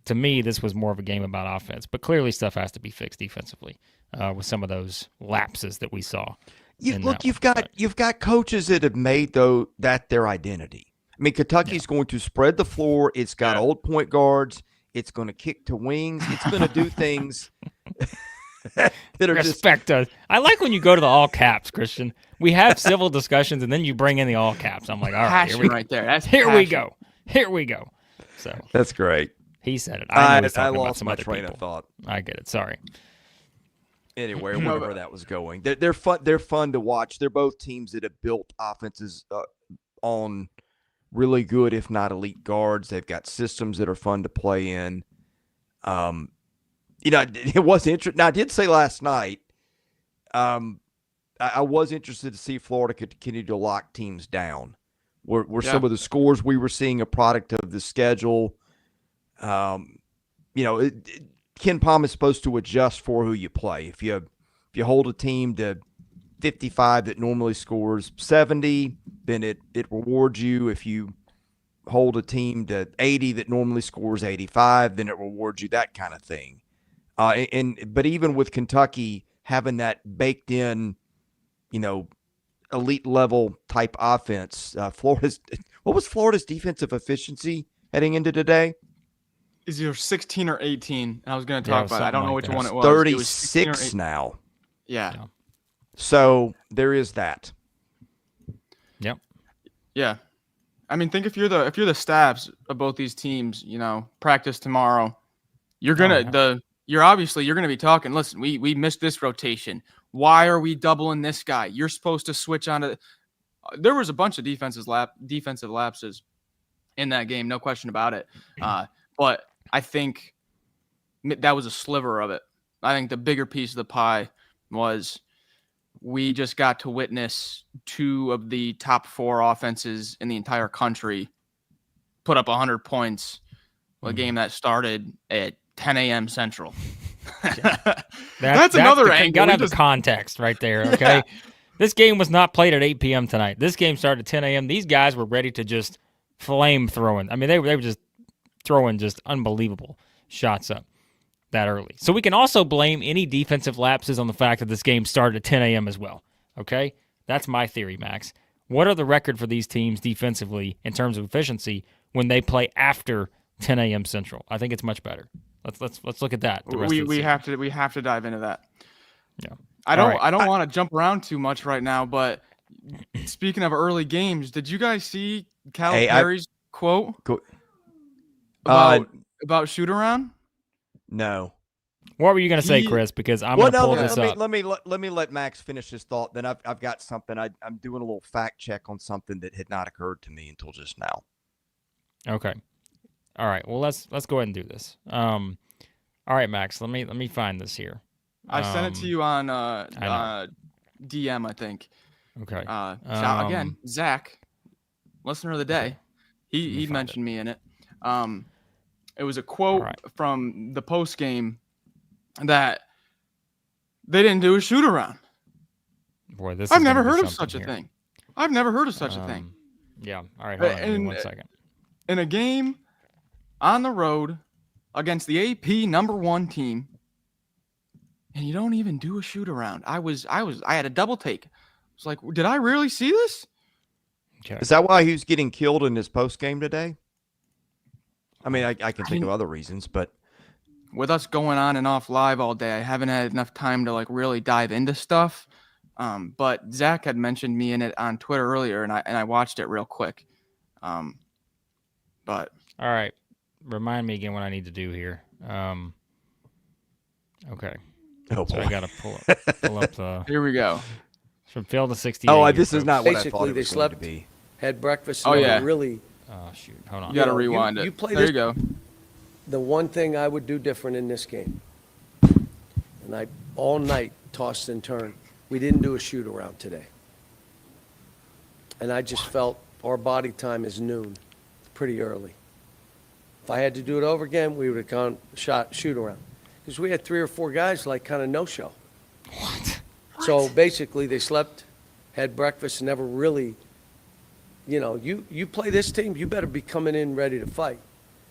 to me, this was more of a game about offense. But clearly, stuff has to be fixed defensively with some of those lapses that we saw. You've got coaches that have made that their identity. I mean, Kentucky's going to spread the floor. It's got old point guards. It's going to kick to wings. It's going to do things that are respect us. I like when you go to the all caps, Christian. We have civil discussions, and then you bring in the all caps. I'm like, all right, here we go. Right there. That's here we go. Here we go. So that's great. He said it. I lost about some my train people. Of thought. I get it. Sorry. Anyway, wherever that was going, they're fun. They're fun to watch. They're both teams that have built offenses on really good, if not elite, guards. They've got systems that are fun to play in. It was interesting. Now, I did say last night, I was interested to see Florida continue to lock teams down. Were some of the scores we were seeing a product of the schedule? KenPom is supposed to adjust for who you play. If you hold a team to 55 that normally scores 70, then it rewards you. If you hold a team to 80 that normally scores 85, then it rewards you, that kind of thing. But even with Kentucky having that baked in, elite level type offense, what was Florida's defensive efficiency heading into today? Is either 16 or 18? And I was going to talk about it. I don't know which one it was. 36 now. Yeah. So there is that. Yep. Yeah. I mean, think if you're the staffs of both these teams, practice tomorrow, you're gonna you're gonna be talking. Listen, we missed this rotation. Why are we doubling this guy? You're supposed to switch on to. There was a bunch of defensive lapses in that game, no question about it. But I think that was a sliver of it. I think the bigger piece of the pie was we just got to witness two of the top four offenses in the entire country put up 100 points. A game that started at 10 a.m. Central. That's another angle. Got to have the context right there, okay? Yeah. This game was not played at 8 p.m. tonight. This game started at 10 a.m. These guys were ready to just flame throwing. I mean, they were just throwing just unbelievable shots up that early. So we can also blame any defensive lapses on the fact that this game started at 10 a.m. as well, okay? That's my theory, Max. What are the record for these teams defensively in terms of efficiency when they play after 10 a.m. Central? I think it's much better. Let's look at that. We have to dive into that. Yeah. I don't want to jump around too much right now, but speaking of early games, did you guys see Calipari's quote about shoot around? No. What were you going to say, Chris? Because I'm going to pull this up. Let me let Max finish his thought. Then I've got something. I'm doing a little fact check on something that had not occurred to me until just now. Okay. All right. Well, let's go ahead and do this. All right, Max. Let me find this here. I sent it to you on DM, I think. Okay. Shout again, Zach, listener of the day. He mentioned me in it. It was a quote from the post game that they didn't do a shoot around. Boy, I've never heard of such a thing. I've never heard of such a thing. Yeah. All right. Hold on. Give me 1 second. In a game on the road against the AP #1 team, and you don't even do a shoot around. I had a double take. It's like, did I really see this? Okay. Is that why he was getting killed in his post game today? I mean, I can think of other reasons, but with us going on and off live all day, I haven't had enough time to like really dive into stuff. But Zach had mentioned me in it on Twitter earlier, and I watched it real quick. But all right, remind me again what I need to do here. Okay. oh So boy. I got to pull up the here we go. from field to 68. Oh, here, this is folks. not what I Basically, thought it they was going to slept, be. had breakfast. Oh, and yeah. Really, Oh shoot, hold on. You got to know, you- rewind you it. play There this- you go. the one thing I would do different in this game, and I all night tossed and turned. We didn't do a shoot around today, and I just felt our body time is noon, pretty early. If I had to do it over again, we would have gone shoot around, because we had 3 or 4 guys like kind of no show. What? So basically, they slept, had breakfast, never really, you play this team, you better be coming in ready to fight.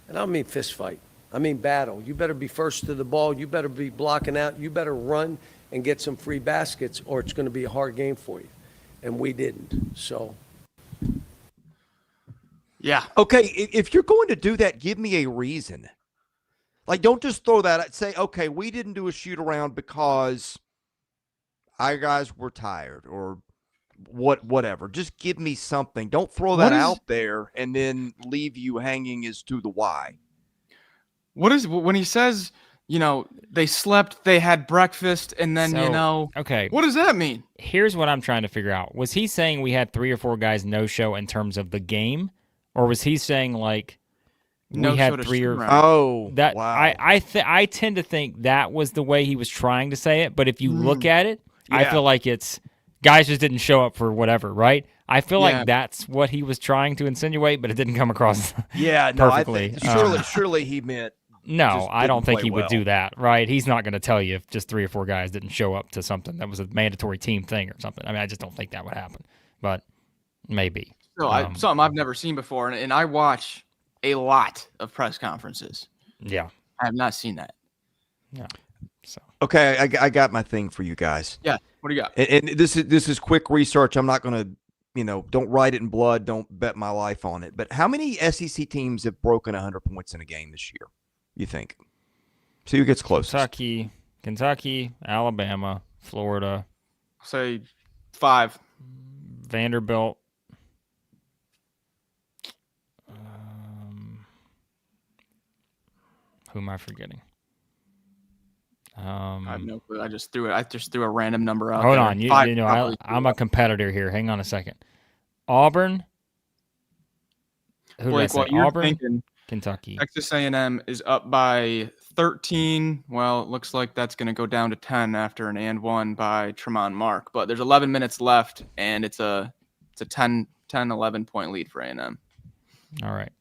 And I don't mean fist fight. I mean battle. You better be first to the ball. You better be blocking out. You better run and get some free baskets, or it's going to be a hard game for you. And we didn't. So Yeah. Okay, if you're going to do that, give me a reason. Like, don't just throw that out. Say, okay, we didn't do a shoot around because our guys were tired or whatever. Just give me something. Don't throw that out there and then leave you hanging as to the why. What is when he says, they slept, they had breakfast, and then, Okay. what does that mean? Here's what I'm trying to figure out. Was he saying we had 3 or 4 guys no show in terms of the game, or was he saying like No we show had to 3 shoot or around. Oh, that? wow. I tend to think that was the way he was trying to say it. But if you look at it, I Yeah. feel like it's guys just didn't show up for whatever, right? I feel Yeah. like that's what he was trying to insinuate, but it didn't come across. Yeah, no, perfectly. I think surely he meant No, just I don't didn't think play he would well. do that, right? He's not going to tell you if just 3 or 4 guys didn't show up to something that was a mandatory team thing or something. I mean, I just don't think that would happen, but maybe. So something I've never seen before, and I watch a lot of press conferences. Yeah. I have not seen that. Yeah. So Okay, I got my thing for you guys. Yeah. What do you got? And this is quick research. I'm not going to, don't write it in blood. Don't bet my life on it. But how many SEC teams have broken 100 points in a game this year, you think? See who gets closest. Kentucky, Alabama, Florida, Say 5. Vanderbilt. Who am I forgetting? I have no clue. I just threw a random number out. Hold there. on. 5 probably. I'm a competitor here. Hang on a second. Auburn. Who did I Blake, say? what you're Auburn, thinking, Kentucky. Texas A&M is up by 13. Well, it looks like that's going to go down to 10 after an and one by Tremont Mark. But there's 11 minutes left, and it's a 10, 11 point lead for A&M. All right.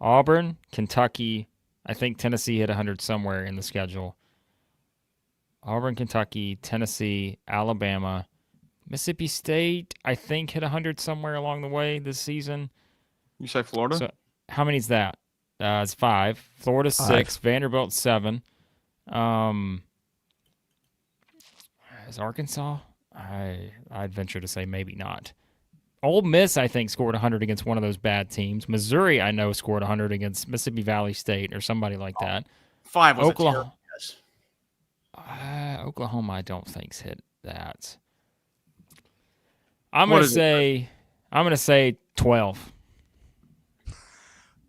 Auburn, Kentucky. I think Tennessee hit 100 somewhere in the schedule. Auburn, Kentucky, Tennessee, Alabama, Mississippi State, I think hit 100 somewhere along the way this season. You say Florida? So how many is that? It's 5. Florida 6. Vanderbilt 7. Is Arkansas? I'd venture to say maybe not. Ole Miss, I think, scored 100 against one of those bad teams. Missouri, I know, scored 100 against Mississippi Valley State or somebody like that. 5 was Oklahoma. a terrible guess. Oklahoma, I don't think's hit that. I'm gonna say 12.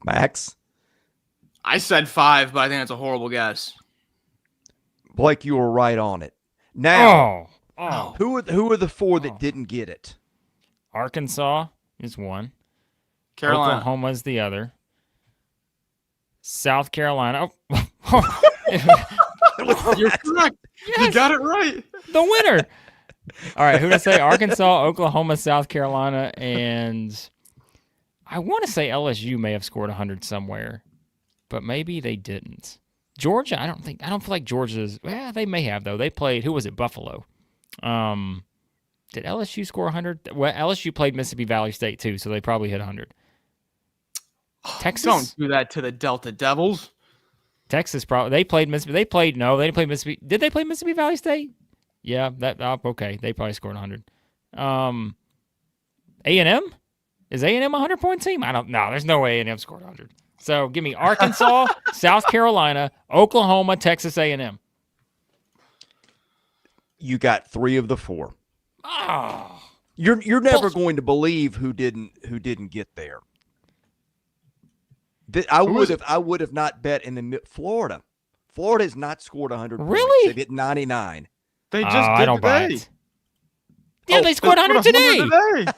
Max? I said 5, but I think that's a horrible guess. Blake, you were right on it. Now, Oh. who are the 4 that didn't get it? Arkansas is one. Carolina. Oklahoma is the other. South Carolina. You're correct. You got it right. The winner. All right, who did I say? Arkansas, Oklahoma, South Carolina, and I want to say LSU may have scored 100 somewhere, but maybe they didn't. Georgia, I don't feel like Georgia's. Well, they may have though. They played. Who was it? Buffalo. Did LSU score 100? Well, LSU played Mississippi Valley State too, so they probably hit 100. Texas. Don't do that to the Delta Devils. Texas probably they played Mississippi. They didn't play Mississippi. Did they play Mississippi Valley State? Yeah, okay. They probably scored 100. A&M? Is A&M a 100-point team? I don't know. There's no way A&M scored 100. So give me Arkansas, South Carolina, Oklahoma, Texas A&M. You got 3 of the 4. Oh. You're never going to believe who didn't get there. I would have not bet in the Florida. Florida has not scored 100 points. Really? They've hit 99. They just did I don't buy today. it. Yeah, they scored 100 today.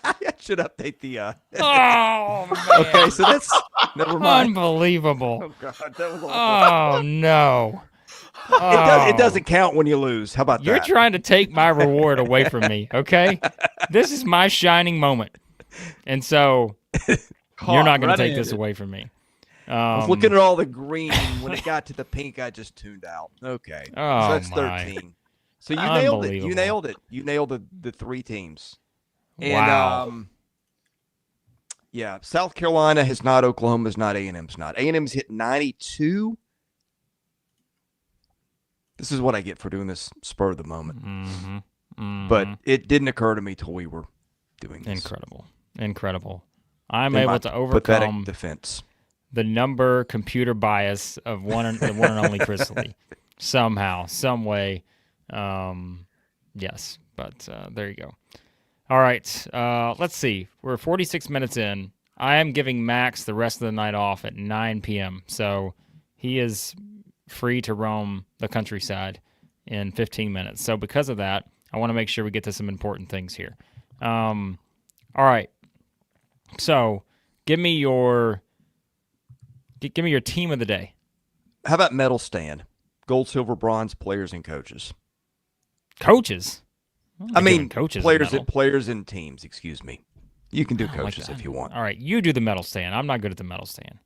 I should update the. Oh, man. Okay, so that's never mind. Unbelievable. Oh God, that was Oh, no. It doesn't count when you lose. How about You're that? trying to take my reward away from me, okay? This is my shining moment. And so you're not going to take this away from me. I was looking at all the green. When it got to the pink, I just tuned out. Okay. Oh, so that's my. 13. So you nailed it. You Unbelievable. nailed it. You nailed the 3 teams. And, Wow. yeah, South Carolina has not. Oklahoma's not. A&M's not. A&M's hit 92. This is what I get for doing this spur of the moment. Mm-hmm. Mm-hmm. But it didn't occur to me till we were doing this. Incredible. I'm In my able to pathetic overcome defense. the number computer bias of the one and only Chris Lee. Somehow, some way. Yes, but there you go. All right, let's see. We're 46 minutes in. I am giving Max the rest of the night off at 9 p.m., so he is free to roam the countryside in 15 minutes. So because of that, I want to make sure we get to some important things here. All right. So give me your team of the day. How about medal stand? Gold, silver, bronze, players and coaches. Coaches? I mean, coaches players and teams, excuse me. You can do coaches if you want. All right, you do the medal stand. I'm not good at the medal stand.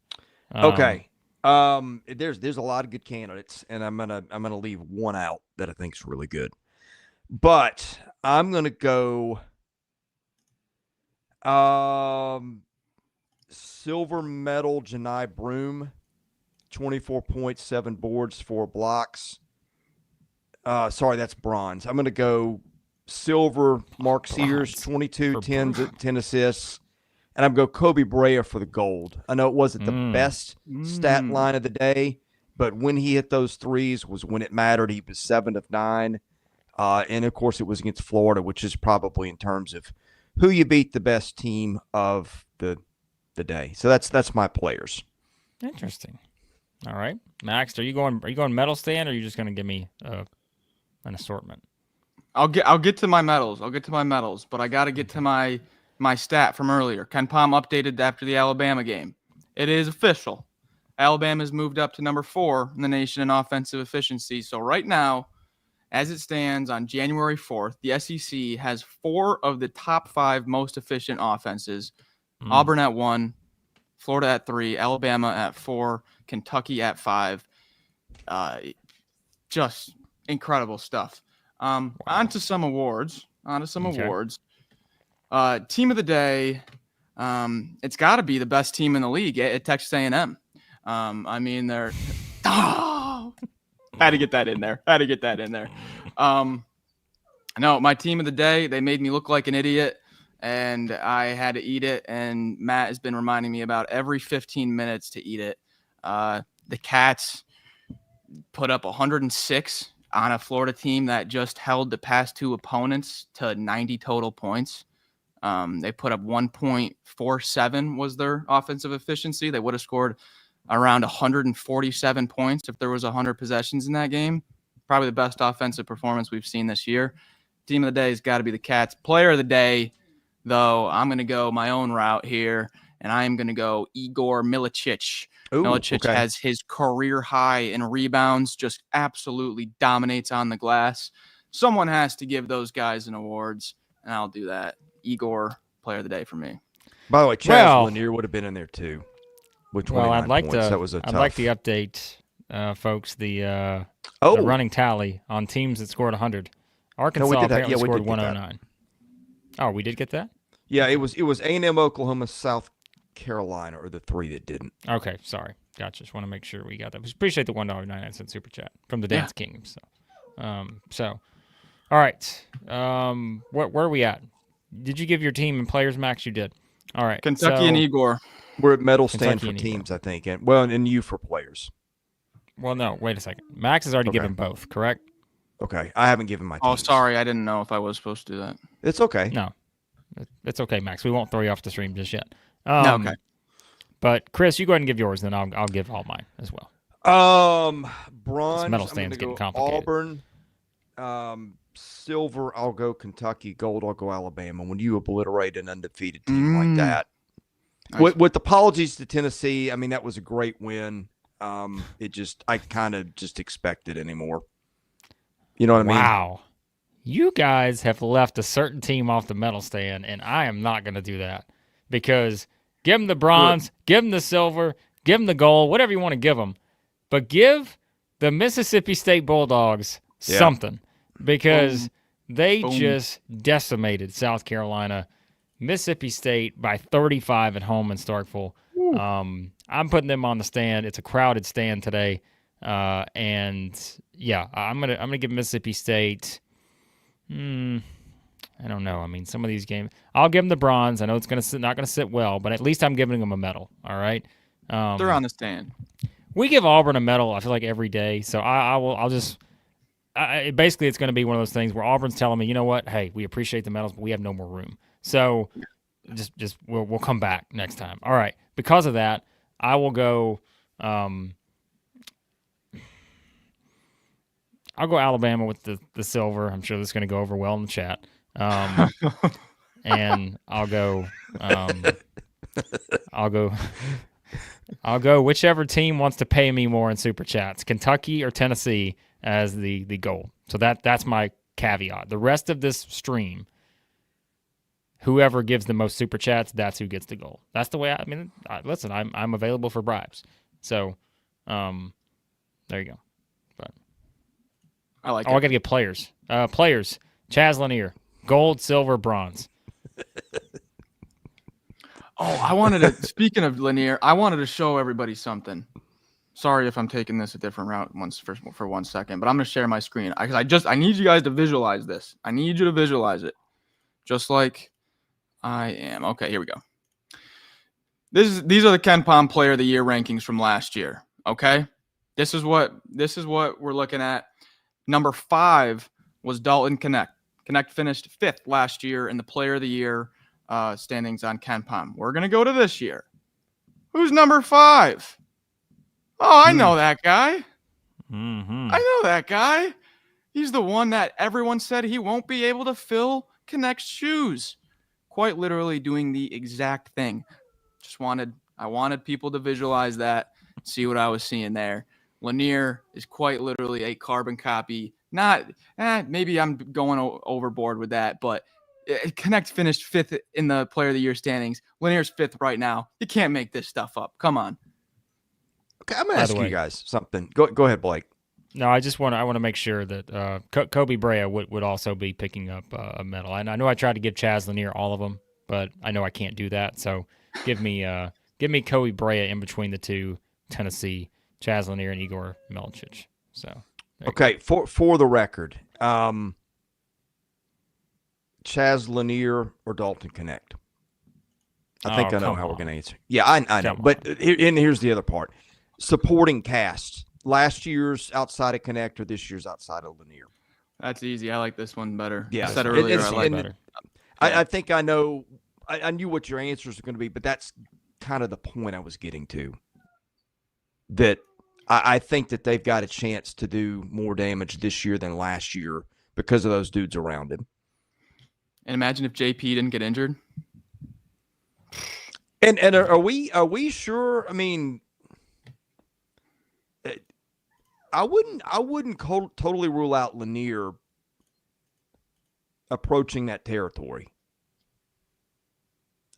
Okay. There's a lot of good candidates, and I'm gonna leave one out that I think's really good. But I'm gonna go silver medal Johni Broome, 24 points, 7 boards, 4 blocks. Sorry, that's bronze. I'm gonna go silver Mark Sears, 22, 10 assists. And I'm going to go Koby Brea for the gold. I know it wasn't the best stat line of the day, but when he hit those threes was when it mattered. He was 7 of 9. And, of course, it was against Florida, which is probably in terms of who you beat the best team of the day. So that's my players. Interesting. All right. Max, are you going medal stand, or are you just going to give me an assortment? I'll get to my medals. But I got to get to my stat from earlier. KenPom updated after the Alabama game. It is official. Alabama's moved up to number 4 in the nation in offensive efficiency. So right now, as it stands on January 4th, the SEC has 4 of the top 5 most efficient offenses. Auburn at 1, Florida at 3, Alabama at 4, Kentucky at 5. Just incredible stuff. Wow. On to some awards. Okay. Team of the day. It's got to be the best team in the league at Texas A&M. I mean, they're had to get that in there. No, my team of the day. They made me look like an idiot, and I had to eat it. And Matt has been reminding me about every 15 minutes to eat it. The Cats put up 106 on a Florida team that just held the past 2 opponents to 90 total points. They put up 1.47 was their offensive efficiency. They would have scored around 147 points if there was 100 possessions in that game. Probably the best offensive performance we've seen this year. Team of the day has got to be the Cats. Player of the day, though, I'm going to go my own route here, and I am going to go Igor Milicic. Milicic has his career high in rebounds, just absolutely dominates on the glass. Someone has to give those guys an awards, and I'll do that. Igor, player of the day for me. By the way, Chaz Lanier would have been in there too. I'd like points. to. That was a I'd tough. like to update, folks, the running tally on teams that scored 100. Arkansas apparently scored 109. Oh, we did get that? Yeah, it was A&M, Oklahoma, South Carolina are the 3 that didn't. Okay, sorry. Gotcha. Just want to make sure we got that. We appreciate the $1.99 super chat from the Dance King. So, all right. Where are we at? Did you give your team and players, Max? You did. All right. Kentucky and Igor. We're at medal stand Kentucky for and teams, I think. And you for players. Well, no, wait a second. Max has already given both, correct? Okay. I haven't given my teams. Oh, sorry. I didn't know if I was supposed to do that. It's okay. No. It's okay, Max. We won't throw you off the stream just yet. Okay. But Chris, you go ahead and give yours, then I'll give all mine as well. Bronze, medal I'm stand's gonna getting go complicated. Auburn. Silver, I'll go Kentucky. Gold, I'll go Alabama. When you obliterate an undefeated team like that. Nice. With apologies to Tennessee, I mean, that was a great win. I kind of just expected anymore. You know what I mean? Wow. You guys have left a certain team off the medal stand, and I am not going to do that because give them the bronze, give them the silver, give them the gold, whatever you want to give them. But give the Mississippi State Bulldogs something because they just decimated South Carolina, Mississippi State by 35 at home in Starkville. I'm putting them on the stand. It's a crowded stand today. And yeah, I'm gonna give Mississippi State. I don't know. I mean, some of these games, I'll give them the bronze. I know it's not gonna sit well, but at least I'm giving them a medal. All right. They're on the stand. We give Auburn a medal, I feel like, every day. So basically it's going to be one of those things where Auburn's telling me, you know what? Hey, we appreciate the medals, but we have no more room. So we'll come back next time. All right. Because of that, I will go. I'll go Alabama with the silver. I'm sure this is going to go over well in the chat. And I'll go whichever team wants to pay me more in super chats, Kentucky or Tennessee as the goal. So that's my caveat. The rest of this stream, whoever gives the most super chats, that's who gets the goal. That's the way listen, I'm available for bribes. So there you go. But I like it. I got to get players. Players, Chaz Lanier, gold, silver, bronze. I wanted to, speaking of Lanier, I wanted to show everybody something. Sorry if I'm taking this a different route for 1 second, but I'm going to share my screen. I need you guys to visualize this. I need you to visualize it. Just like I am. Okay, here we go. These are the KenPom Player of the Year rankings from last year. Okay? This is what we're looking at. Number 5 was Dalton Knecht. Knecht finished 5th last year in the Player of the Year standings on KenPom. We're going to go to this year. Who's number 5? Oh, I know that guy. Mm-hmm. I know that guy. He's the one that everyone said he won't be able to fill Knecht's shoes. Quite literally doing the exact thing. I wanted people to visualize that, see what I was seeing there. Lanier is quite literally a carbon copy. Maybe I'm going overboard with that, but Knecht finished 5th in the Player of the Year standings. Lanier's 5th right now. You can't make this stuff up. Come on. Okay, I'm going to ask you guys something. Go ahead, Blake. No, I want to make sure that Koby Brea would also be picking up a medal. And I know I tried to give Chaz Lanier all of them, but I know I can't do that. So give me Koby Brea in between the two, Tennessee, Chaz Lanier and Igor Milicic. So okay, for the record, Chaz Lanier or Dalton Knecht? I think I know how we're going to answer. Yeah, I know. But here's the other part. Supporting cast. Last year's outside of Knecht or this year's outside of Lanier? That's easy. I like this one better. Yeah. I said earlier I like better. I think I know. I knew what your answers are going to be, but that's kind of the point I was getting to. That I think that they've got a chance to do more damage this year than last year because of those dudes around him. And imagine if JP didn't get injured. And are we sure? I mean, I wouldn't totally rule out Lanier approaching that territory.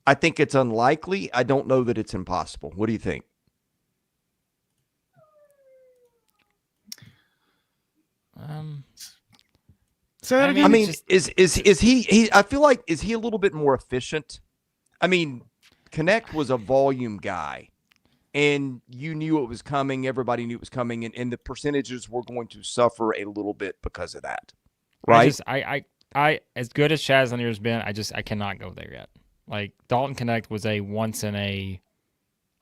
I think it's unlikely. I don't know that it's impossible. What do you think? Say that again. I mean, is he? I feel like is he a little bit more efficient? I mean, Knecht was a volume guy, and you knew it was coming. Everybody knew it was coming, and the percentages were going to suffer a little bit because of that, right? as good as Chaz Lanier has been, I cannot go there yet. Like Dalton Connect was a once in a,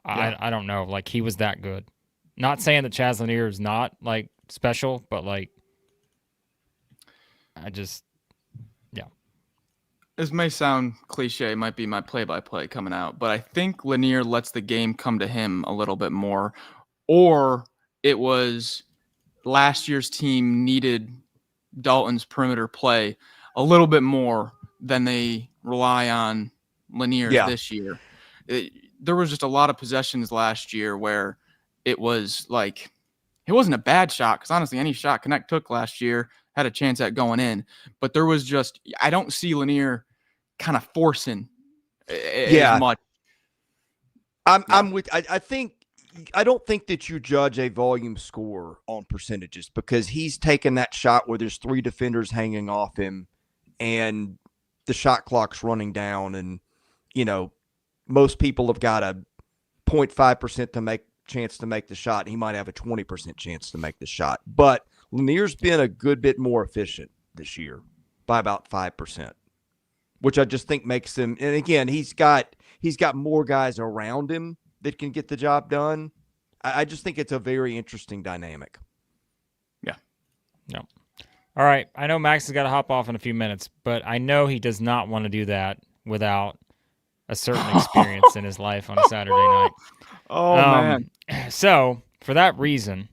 I don't know, like he was that good. Not saying that Chaz Lanier is not like special, but like This may sound cliche, it might be my play-by-play coming out, but I think Lanier lets the game come to him a little bit more. Or it was last year's team needed Dalton's perimeter play a little bit more than they rely on Lanier this year. There was just a lot of possessions last year where it was like, it wasn't a bad shot, because honestly, any shot Connect took last year had a chance at going in. But there was just, I don't see Lanier kind of forcing as much. I'm with. I don't think that you judge a volume score on percentages, because he's taken that shot where there's 3 defenders hanging off him and the shot clock's running down, and most people have got a 0.5% chance to make the shot. He might have a 20% chance to make the shot, but Lanier's been a good bit more efficient this year by about 5%. Which I just think makes him, and again, he's got more guys around him that can get the job done. I just think it's a very interesting dynamic. Yeah. No. All right. I know Max has got to hop off in a few minutes, but I know he does not want to do that without a certain experience in his life on a Saturday night. Oh, man. So, for that reason,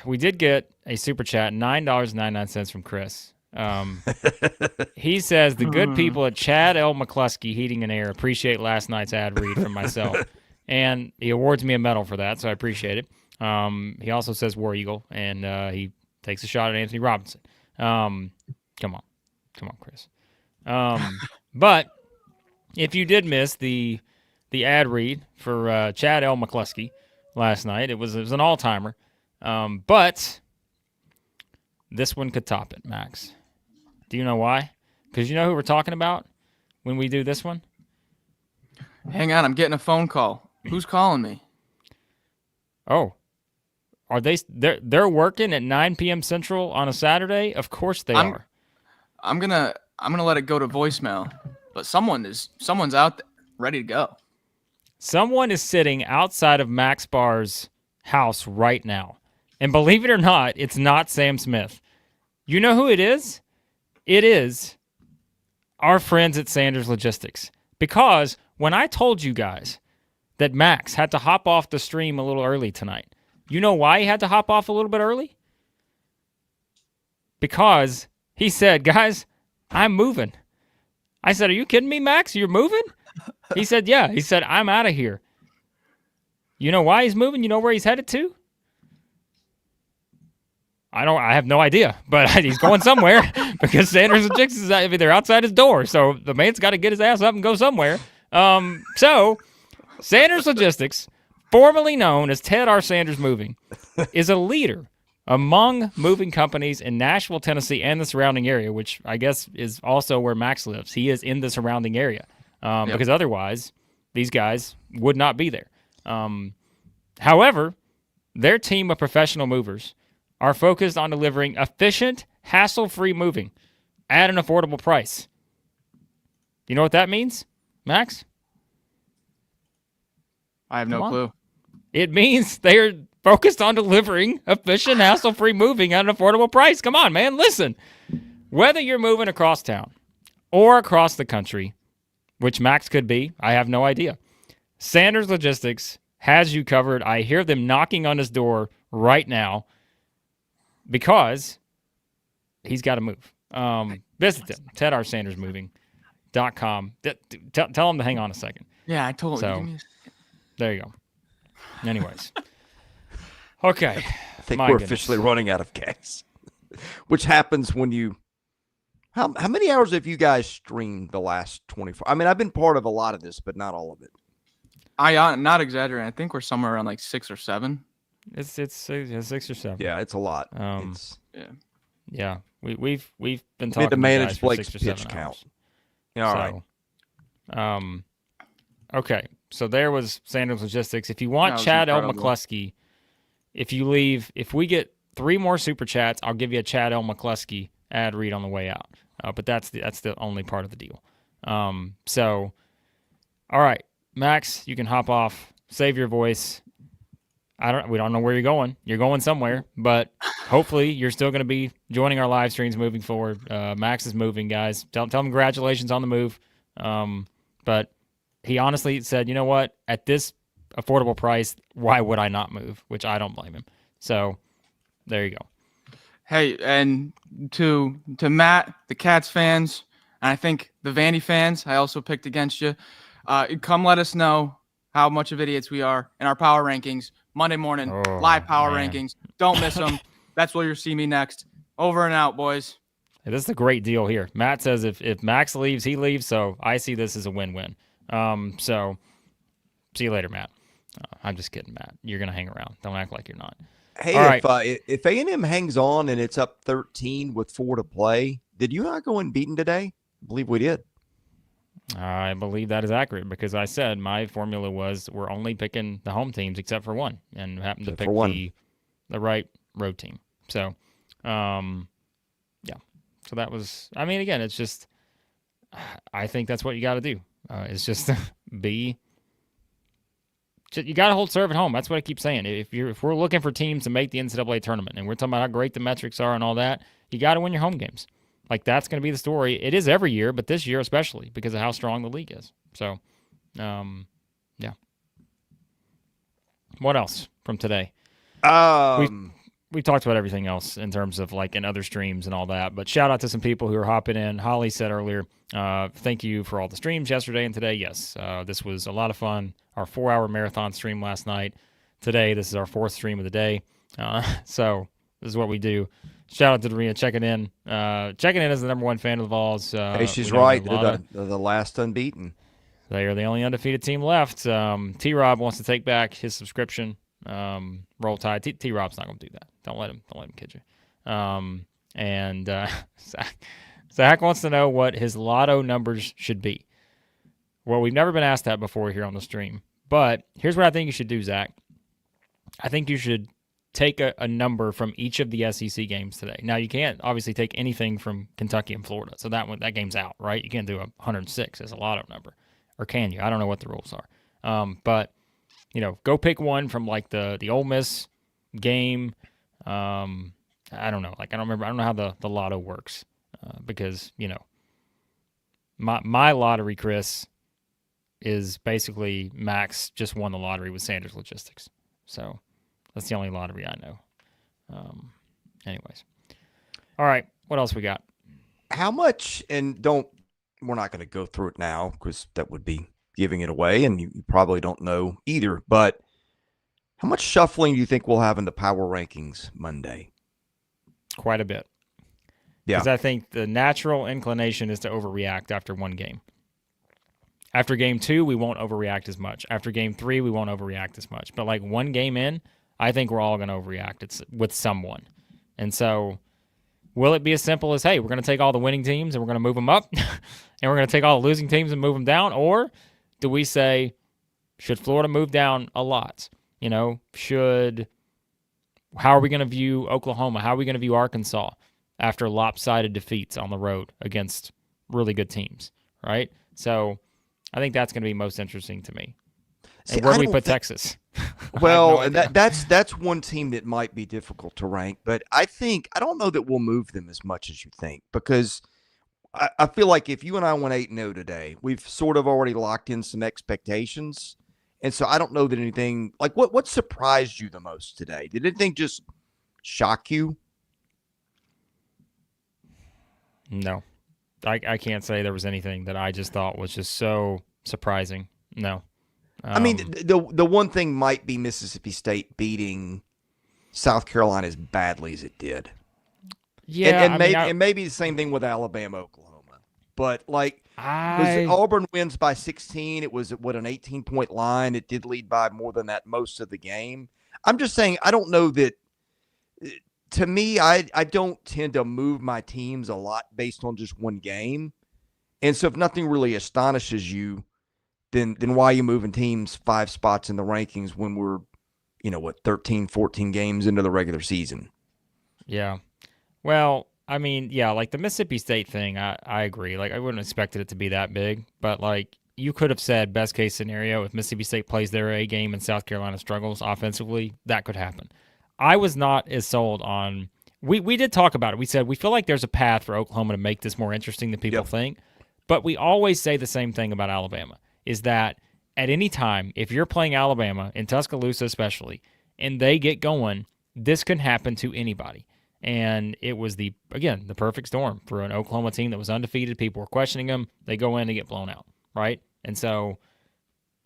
we did get a super chat, $9.99 from Chris. He says, the good people at Chad L. McCluskey Heating and Air appreciate last night's ad read from myself. And he awards me a medal for that, so I appreciate it. He also says War Eagle, and he takes a shot at Anthony Robinson. Come on, Chris. But if you did miss the ad read for Chad L. McCluskey last night, it was an all-timer. But this one could top it, Max. Do you know why? Because you know who we're talking about when we do this one? Hang on, I'm getting a phone call. Who's calling me? Oh. Are they're working at 9 p.m. Central on a Saturday? Of course they are. I'm gonna let it go to voicemail. But someone's out there ready to go. Someone is sitting outside of Max Barr's house right now. And believe it or not, it's not Sam Smith. You know who it is? It is our friends at Sanders Logistics. Because when I told you guys that Max had to hop off the stream a little early tonight, you know why he had to hop off a little bit early? Because he said, guys, I'm moving. I said, are you kidding me, Max? You're moving? He said, yeah. He said, I'm out of here. You know why he's moving? You know where he's headed to? I have no idea, but he's going somewhere because Sanders Logistics is they're outside his door. So the man's got to get his ass up and go somewhere. So Sanders Logistics, formerly known as Ted R. Sanders Moving, is a leader among moving companies in Nashville, Tennessee, and the surrounding area, which I guess is also where Max lives. He is in the surrounding area because otherwise these guys would not be there. However, their team of professional movers are focused on delivering efficient, hassle-free moving at an affordable price. You know what that means, Max? I have no clue. It means they're focused on delivering efficient, hassle-free moving at an affordable price. Come on, man, listen. Whether you're moving across town or across the country, which Max could be, I have no idea. Sanders Logistics has you covered. I hear them knocking on his door right now because he's got to move. Visit them, TedRSandersMoving.com. Tell him to hang on a second. Yeah, I told him. There you go. Anyways. Okay. I think we're officially running out of gas, which happens when you how many hours have you guys streamed the last 24? I mean, I've been part of a lot of this, but not all of it. I'm not exaggerating. I think we're somewhere around like 6 or 7. It's 6 or 7. Yeah, it's a lot. Yeah. We've been talking to manage for Blake's 6 or 7 pitch hours. count. Yeah, all right. Okay. So there was Sanders Logistics. If you want Chad L. McCluskey, if we get 3 more super chats, I'll give you a Chad L. McCluskey ad read on the way out. But that's the only part of the deal. So, all right, Max, you can hop off, save your voice. We don't know where you're going. You're going somewhere, but hopefully you're still going to be joining our live streams moving forward. Max is moving, guys. Tell him congratulations on the move. But he honestly said, you know what? At this affordable price, why would I not move? Which I don't blame him. So there you go. Hey, and to Matt, the Cats fans, and I think the Vandy fans, I also picked against you. Come let us know how much of idiots we are in our power rankings. Monday morning, live power rankings. Don't miss them. That's where you'll see me next. Over and out, boys. Hey, this is a great deal here. Matt says if Max leaves, he leaves. So I see this as a win-win. So see you later, Matt. I'm just kidding, Matt. You're going to hang around. Don't act like you're not. Hey, all right. If A&M hangs on and it's up 13 with 4 to play, did you not go unbeaten today? I believe we did. I believe that is accurate because I said my formula was we're only picking the home teams except for one and happened to pick the right road team. So, yeah. So that was, I mean, again, it's just, I think that's what you got to do. It's just you got to hold serve at home. That's what I keep saying. If we're looking for teams to make the NCAA tournament and we're talking about how great the metrics are and all that, you got to win your home games. Like, that's going to be the story. It is every year, but this year especially because of how strong the league is. So, yeah. What else from today? We talked about everything else in terms of, like, in other streams and all that. But shout out to some people who are hopping in. Holly said earlier, thank you for all the streams yesterday and today. Yes, this was a lot of fun. Our 4-hour marathon stream last night. Today, this is our 4th stream of the day. So this is what we do. Shout out to Dorina checking in. Checking in as the number 1 fan of the Vols. Hey, she's right. They're the last unbeaten. They are the only undefeated team left. T-Rob wants to take back his subscription. Roll Tide. T-Rob's not going to do that. Don't let him kid you. And Zach wants to know what his lotto numbers should be. Well, we've never been asked that before here on the stream. But here's what I think you should do, Zach. I think you should take a number from each of the SEC games today. Now, you can't obviously take anything from Kentucky and Florida, so that game's out, right? You can't do 106 as a lotto number. Or can you? I don't know what the rules are. But, go pick one from, like, the Ole Miss game. I don't know. Like, I don't remember. I don't know how the lotto works because, my lottery, Chris, is basically Max just won the lottery with Sanders Logistics. So that's the only lottery I know. Anyways. All right. What else we got? How much, and we're not going to go through it now because that would be giving it away, and you probably don't know either, but how much shuffling do you think we'll have in the power rankings Monday? Quite a bit. Yeah. Because I think the natural inclination is to overreact after one game. After game 2, we won't overreact as much. After game 3, we won't overreact as much. But like one game in, I think we're all going to overreact. It's with someone. And so will it be as simple as, hey, we're going to take all the winning teams and we're going to move them up, and we're going to take all the losing teams and move them down? Or do we say, should Florida move down a lot? How are we going to view Oklahoma? How are we going to view Arkansas after lopsided defeats on the road against really good teams, right? So I think that's going to be most interesting to me. See, where do we put Texas? Well, that's one team that might be difficult to rank, but I don't know that we'll move them as much as you think, because I feel like if you and I went 8-0 today, we've sort of already locked in some expectations. And so I don't know that anything – like what surprised you the most today? Did anything just shock you? No. I can't say there was anything that I just thought was just so surprising. No. I mean, the one thing might be Mississippi State beating South Carolina as badly as it did. Yeah, and maybe the same thing with Alabama, Oklahoma. But Auburn wins by 16. It was an 18-point line. It did lead by more than that most of the game. I'm just saying, I don't know that. To me, I don't tend to move my teams a lot based on just one game. And so if nothing really astonishes you, then why are you moving teams 5 spots in the rankings when we're, 13, 14 games into the regular season? Yeah. Well, I mean, yeah, like the Mississippi State thing, I agree. Like, I wouldn't have expected it to be that big, but like you could have said best case scenario if Mississippi State plays their A game and South Carolina struggles offensively, that could happen. I was not as sold on. We did talk about it. We said we feel like there's a path for Oklahoma to make this more interesting than people think, but we always say the same thing about Alabama: is that at any time, if you're playing Alabama in Tuscaloosa, especially, and they get going, this can happen to anybody. And it was the perfect storm for an Oklahoma team that was undefeated. People were questioning them. They go in and get blown out, right? And so,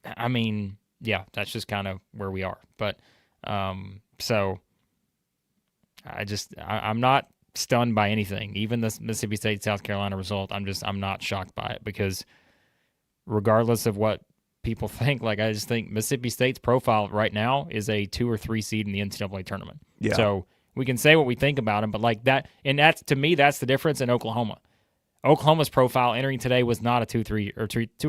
I mean, yeah, that's just kind of where we are. But so I'm not stunned by anything. Even the Mississippi State South Carolina result, I'm not shocked by it, because regardless of what people think, like, I just think Mississippi State's profile right now is a 2 or 3 seed in the NCAA tournament. Yeah. So we can say what we think about them, but like that, and that's, to me, that's the difference in Oklahoma. Oklahoma's profile entering today was not a 2 or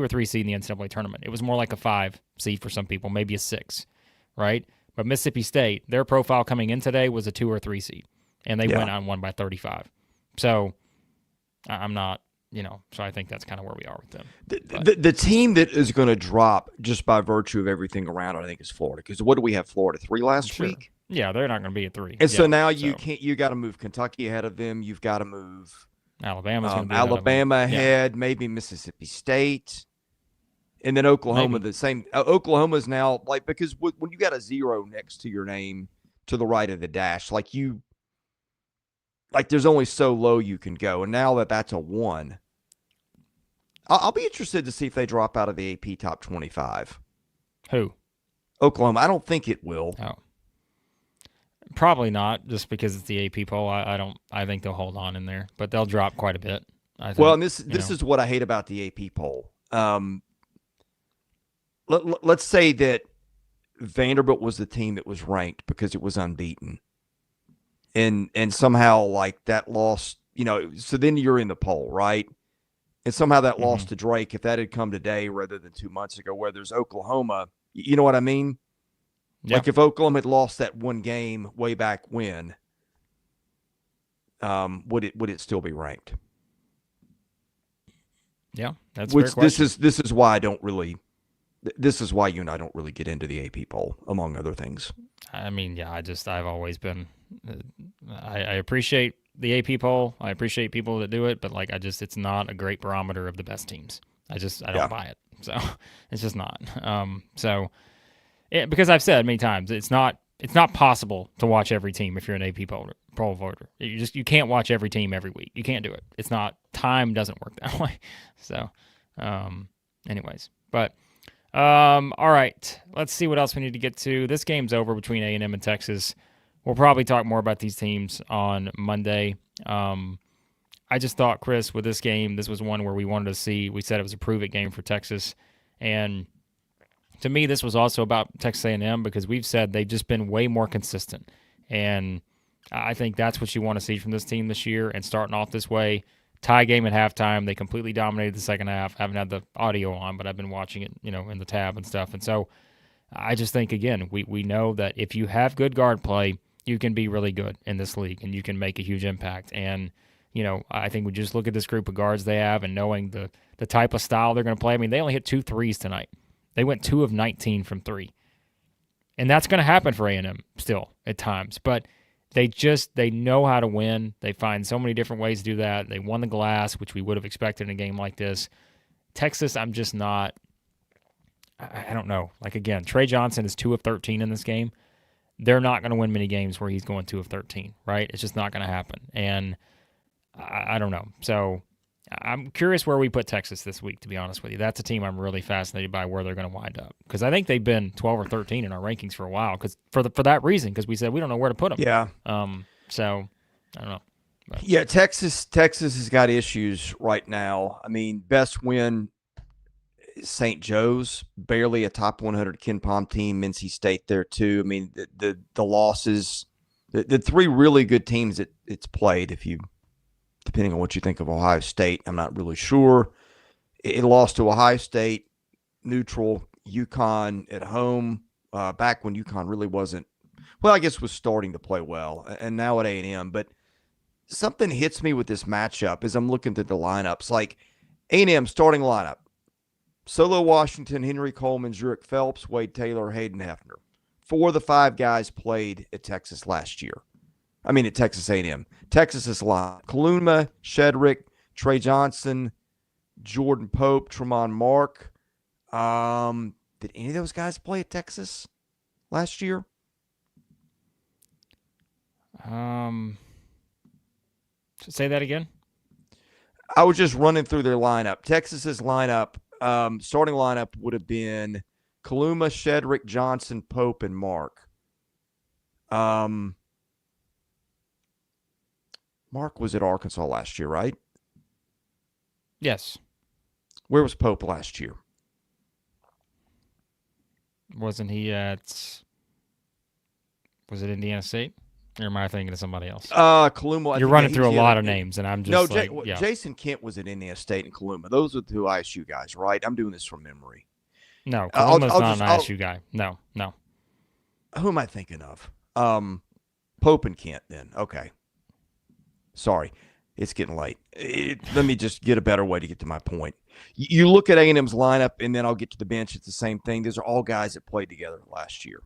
3 seed in the NCAA tournament. It was more like a 5 seed for some people, maybe a 6, right? But Mississippi State, their profile coming in today was a 2 or 3 seed, and they went out and won by 35. So I'm not, so I think that's kind of where we are with them. The team that is going to drop just by virtue of everything around it, I think, is Florida. Because what do we have? Florida 3 last week? Yeah, they're not going to be at 3. And so now you got to move Kentucky ahead of them. You've got to move Alabama ahead, maybe Mississippi State, and then Oklahoma. Maybe. The same. Oklahoma's now, like, because when you got a 0 next to your name to the right of the dash, like there's only so low you can go, and now that's a 1. I'll be interested to see if they drop out of the AP top 25. Who? Oklahoma. I don't think it will. Oh. Probably not, just because it's the AP poll. I think they'll hold on in there, but they'll drop quite a bit. I think, well, and this is what I hate about the AP poll. Let's say that Vanderbilt was the team that was ranked because it was unbeaten, and somehow, like, that loss, so then you're in the poll, right? And somehow that loss to Drake, if that had come today rather than 2 months ago, where there's Oklahoma, you know what I mean? Yeah. Like, if Oklahoma had lost that one game way back when, would it still be ranked? Yeah, that's a fair question. This is why I don't really. This is why you and I don't really get into the AP poll, among other things. I mean, yeah, I've always been. I appreciate the AP poll. I appreciate people that do it, but like, it's not a great barometer of the best teams. I don't buy it. So it's just not. Because I've said many times, it's not possible to watch every team if you're an AP poll voter. You can't watch every team every week. You can't do it. It's not, time doesn't work that way. So, anyways, but all right, let's see what else we need to get to. This game's over between A&M and Texas. We'll probably talk more about these teams on Monday. I just thought, Chris, with this game, this was one where we wanted to see. We said it was a prove-it game for Texas, and to me, this was also about Texas A&M, because we've said they've just been way more consistent, and I think that's what you want to see from this team this year. And starting off this way, tie game at halftime, they completely dominated the second half. I haven't had the audio on, but I've been watching it, in the tab and stuff. And so I just think, again, we know that if you have good guard play, you can be really good in this league, and you can make a huge impact. And I think we just look at this group of guards they have, and knowing the type of style they're going to play. I mean, they only hit 2 threes tonight. They went 2 of 19 from 3. And that's going to happen for A&M still at times. But they know how to win. They find so many different ways to do that. They won the glass, which we would have expected in a game like this. Texas, I'm just not – I don't know. Like, again, Trey Johnson is 2 of 13 in this game. They're not going to win many games where he's going 2 of 13, right? It's just not going to happen. And I don't know. So I'm curious where we put Texas this week, to be honest with you. That's a team I'm really fascinated by where they're going to wind up, because I think they've been 12 or 13 in our rankings for a while, because for that reason, because we said we don't know where to put them. Yeah. So I don't know. But. Yeah, Texas has got issues right now. I mean, best win, St. Joe's, barely a top 100 KenPom team. NC State there too. I mean, the losses, the 3 really good teams that it's played, depending on what you think of Ohio State, I'm not really sure. It lost to Ohio State, neutral, UConn at home, back when UConn really wasn't, well, I guess was starting to play well, and now at A&M. But something hits me with this matchup as I'm looking through the lineups. Like A&M starting lineup: Solo Washington, Henry Coleman, Zurich Phelps, Wade Taylor, Hayden Hefner. 4 of the 5 guys played at Texas last year. I mean, at Texas A&M. Texas's line: Kaluma, Shedrick, Trey Johnson, Jordan Pope, Tremont Mark. Did any of those guys play at Texas last year? Say that again. I was just running through their lineup. Texas's lineup, starting lineup would have been Kaluma, Shedrick, Johnson, Pope, and Mark. Mark was at Arkansas last year, right? Yes. Where was Pope last year? Wasn't he at? Was it Indiana State? Or am I thinking of somebody else? Kaluma. You're running through a lot of names, and I'm just Jason Kent was at Indiana State and Kaluma. Those are the 2 ISU guys, right? I'm doing this from memory. No, Kaluma's not an ISU guy. No. Who am I thinking of? Pope and Kent then. Okay. Sorry. It's getting late. Let me just get a better way to get to my point. You look at A&M's lineup, and then I'll get to the bench. It's the same thing. These are all guys that played together last year.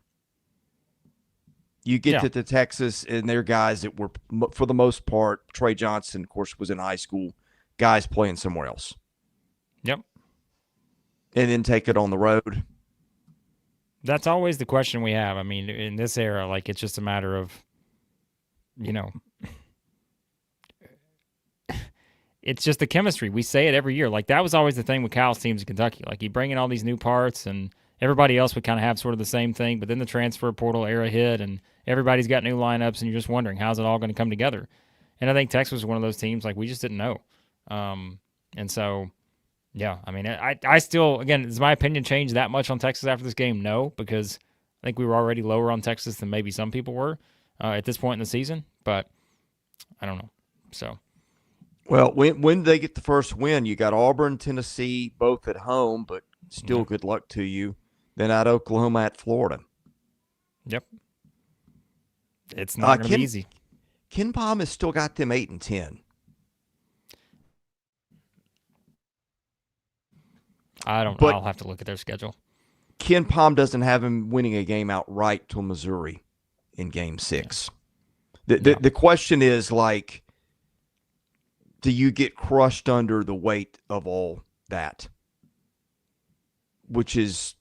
You get to the Texas, and they're guys that were, for the most part, Trey Johnson, of course, was in high school, guys playing somewhere else. Yep. And then take it on the road. That's always the question we have. I mean, in this era, like, it's just a matter of, it's just the chemistry. We say it every year. Like, that was always the thing with Cal's teams in Kentucky. Like, you bring in all these new parts, and everybody else would kind of have sort of the same thing, but then the transfer portal era hit, and everybody's got new lineups, and you're just wondering, how's it all going to come together? And I think Texas was one of those teams, like, we just didn't know. And so, yeah, I mean, I still, again, does my opinion change that much on Texas after this game? No, because I think we were already lower on Texas than maybe some people were at this point in the season, but I don't know. So, well, when they get the first win, you got Auburn, Tennessee, both at home, but still good luck to you. Then at Oklahoma, at Florida. Yep. It's not going to be easy. KenPom has still got them 8-10. I'll have to look at their schedule. KenPom doesn't have him winning a game outright to Missouri in Game 6. Yeah. The question is, like, do you get crushed under the weight of all that? Which is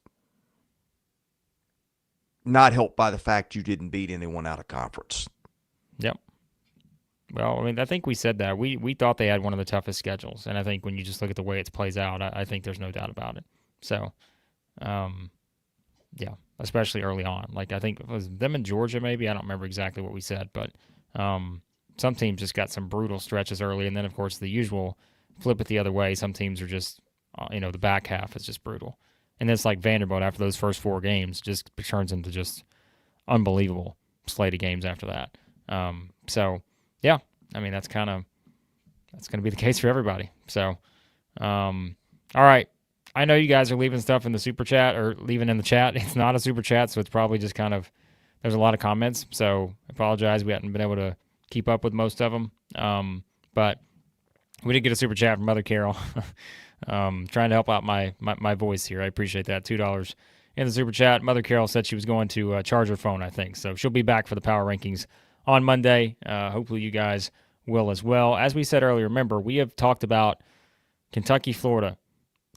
not helped by the fact you didn't beat anyone out of conference. Yep. Well, I mean, I think we said that. We thought they had one of the toughest schedules, and I think when you just look at the way it plays out, I think there's no doubt about it. So, yeah, especially early on. Like, I think it was them in Georgia maybe. I don't remember exactly what we said, but some teams just got some brutal stretches early, and then, of course, the usual flip it the other way. Some teams are just, the back half is just brutal. And it's like Vanderbilt after those first 4 games just turns into just unbelievable slate of games after that. So, yeah, I mean, that's going to be the case for everybody. So, all right. I know you guys are leaving stuff in the super chat or leaving in the chat. It's not a super chat, so it's probably just kind of, there's a lot of comments. So I apologize. We haven't been able to keep up with most of them. But we did get a super chat from Mother Carol. Trying to help out my voice here. I appreciate that. $2 in the super chat. Mother Carol said she was going to charge her phone, I think. So she'll be back for the power rankings on Monday. Hopefully you guys will as well. As we said earlier, remember, we have talked about Kentucky, Florida,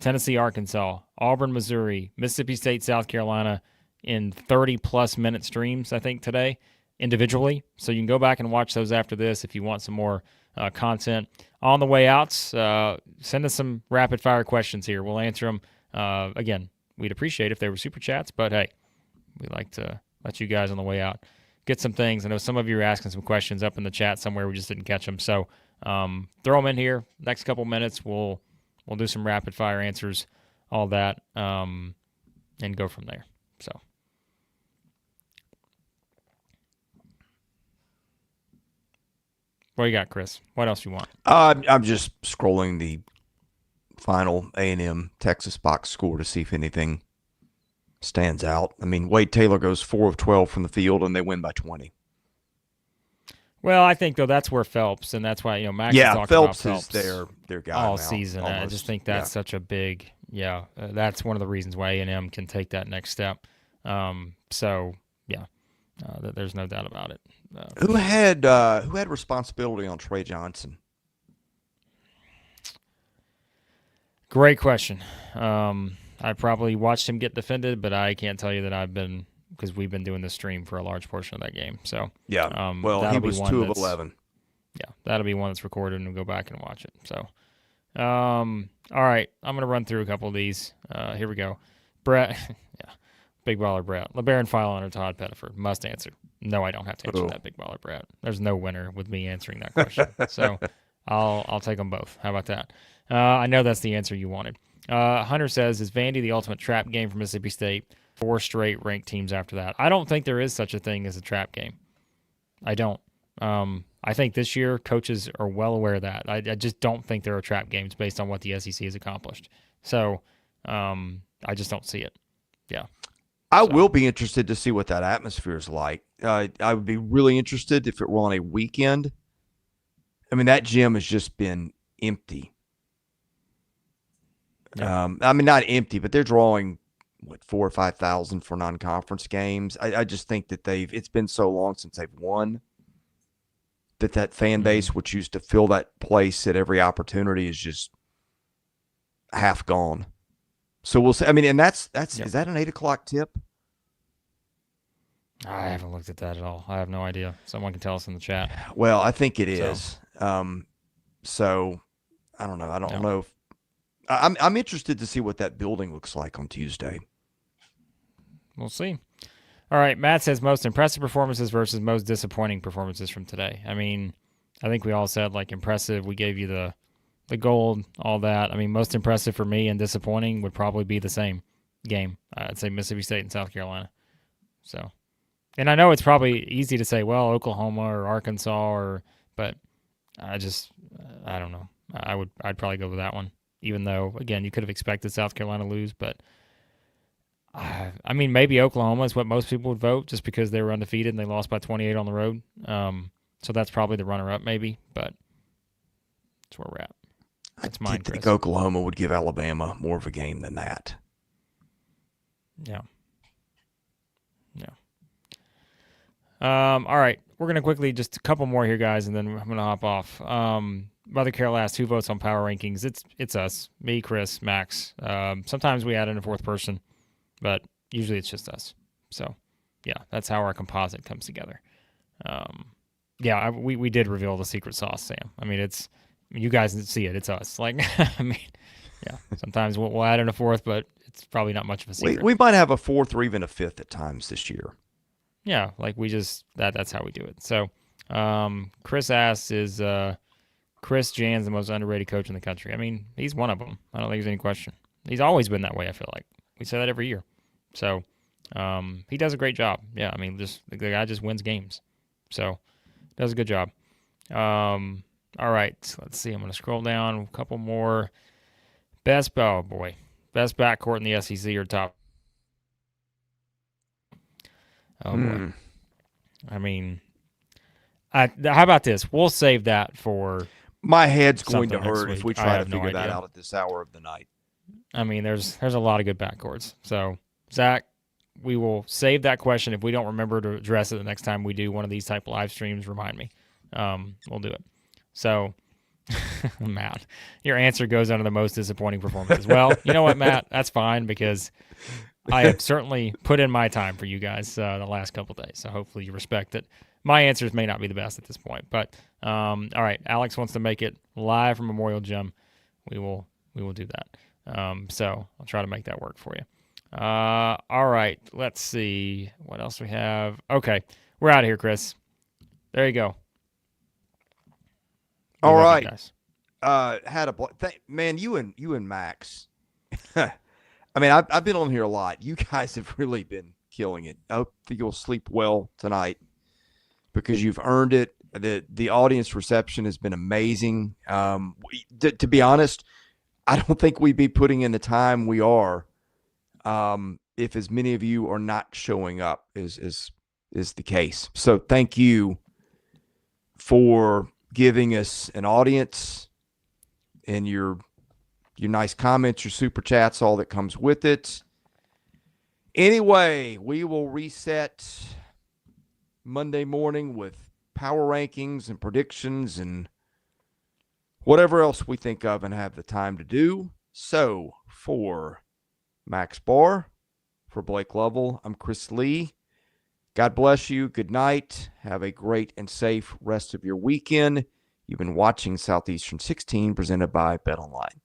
Tennessee, Arkansas, Auburn, Missouri, Mississippi State, South Carolina in 30-plus minute streams, I think, today individually. So you can go back and watch those after this if you want some more content. On the way out, send us some rapid-fire questions here. We'll answer them. Again, we'd appreciate if they were super chats, but hey, we like to let you guys on the way out get some things. I know some of you are asking some questions up in the chat somewhere. We just didn't catch them. So throw them in here. Next couple minutes, we'll do some rapid-fire answers, all that, and go from there. So. What you got, Chris? What else you want? I'm just scrolling the final A&M Texas box score to see if anything stands out. I mean, Wade Taylor goes 4 of 12 from the field, and they win by 20. Well, I think though that's where Phelps, and that's why Max has talked Phelps about is Phelps their guy all now, season. I almost. just think that's such a big that's one of the reasons why A&M can take that next step. There's no doubt about it. Who had responsibility on Trey Johnson? Great question. I probably watched him get defended, but I can't tell you that I've been, because we've been doing the stream for a large portion of that game. So he was 2 of 11. Yeah, that'll be one that's recorded, and we'll go back and watch it. So, all right, I'm gonna run through a couple of these. Here we go. Brett, Big Baller Brett. LeBaron Philon or Todd Pettiford? Must answer. No, I don't have to answer that, Big Baller Brett. There's no winner with me answering that question. So I'll take them both. How about that? I know that's the answer you wanted. Hunter says, is Vandy the ultimate trap game for Mississippi State? 4 straight ranked teams after that. I don't think there is such a thing as a trap game. I don't. I think this year coaches are well aware of that. I just don't think there are trap games based on what the SEC has accomplished. So I just don't see it. Yeah. I will be interested to see what that atmosphere is like. I would be really interested if it were on a weekend. I mean, that gym has just been empty. Yeah. Not empty, but they're drawing 4,000 or 5,000 for non-conference games. I just think that it's been so long since they've won that fan base, which used to fill that place at every opportunity, is just half gone. So we'll see. I mean, and that's is that an 8:00 tip? I haven't looked at that at all. I have no idea. Someone can tell us in the chat. Well, I think it is. So I don't know. I don't know if I'm interested to see what that building looks like on Tuesday. We'll see. All right, Matt says most impressive performances versus most disappointing performances from today. I mean, I think we all said impressive. We gave you the gold, all that. I mean, most impressive for me and disappointing would probably be the same game. I'd say Mississippi State and South Carolina. So, and I know it's probably easy to say, well, Oklahoma or Arkansas, but I don't know. I'd probably go with that one. Even though, again, you could have expected South Carolina to lose, but I mean, maybe Oklahoma is what most people would vote just because they were undefeated and they lost by 28 on the road. So that's probably the runner-up, maybe, but that's where we're at. That's mine, Chris. I think Oklahoma would give Alabama more of a game than that. Yeah. All right, we're gonna quickly just a couple more here, guys, and then I'm gonna hop off. Mother Carol asked who votes on power rankings. It's us, me, Chris, Max. Sometimes we add in a fourth person, but usually it's just us. So, yeah, that's how our composite comes together. We did reveal the secret sauce, Sam. I mean, you guys see it. It's us. Sometimes we'll add in a fourth, but it's probably not much of a secret. We might have a fourth or even a fifth at times this year. Yeah, we just that's how we do it. So, Chris asks, is Chris Jan's the most underrated coach in the country? I mean, he's one of them. I don't think there's any question. He's always been that way, I feel like. We say that every year. So, he does a great job. Yeah, I mean, the guy just wins games. So, does a good job. All right, let's see. I'm going to scroll down a couple more. Best backcourt in the SEC or top. Oh, boy. I mean, how about this? We'll save that for. My head's going to hurt week. if we try to figure that out at this hour of the night. I mean, there's a lot of good backcourts. So, Zach, we will save that question. If we don't remember to address it the next time we do one of these type of live streams, remind me. We'll do it. So, Matt, your answer goes under the most disappointing performances. Well, you know what, Matt? That's fine because I have certainly put in my time for you guys the last couple of days. So hopefully you respect it. My answers may not be the best at this point, but all right. Alex wants to make it live from Memorial Gym. We will do that. So I'll try to make that work for you. All right. Let's see what else we have. Okay, we're out of here, Chris. There you go. All right. Had a man. You and Max. I mean, I've been on here a lot. You guys have really been killing it. I hope you'll sleep well tonight because you've earned it. The audience reception has been amazing. To be honest, I don't think we'd be putting in the time we are if as many of you are not showing up is the case. So thank you for giving us an audience and your nice comments, your super chats, all that comes with it. Anyway, we will reset Monday morning with power rankings and predictions and whatever else we think of and have the time to do. So for Max Barr, for Blake Lovell, I'm Chris Lee. God bless you. Good night. Have a great and safe rest of your weekend. You've been watching Southeastern 16 presented by BetOnline.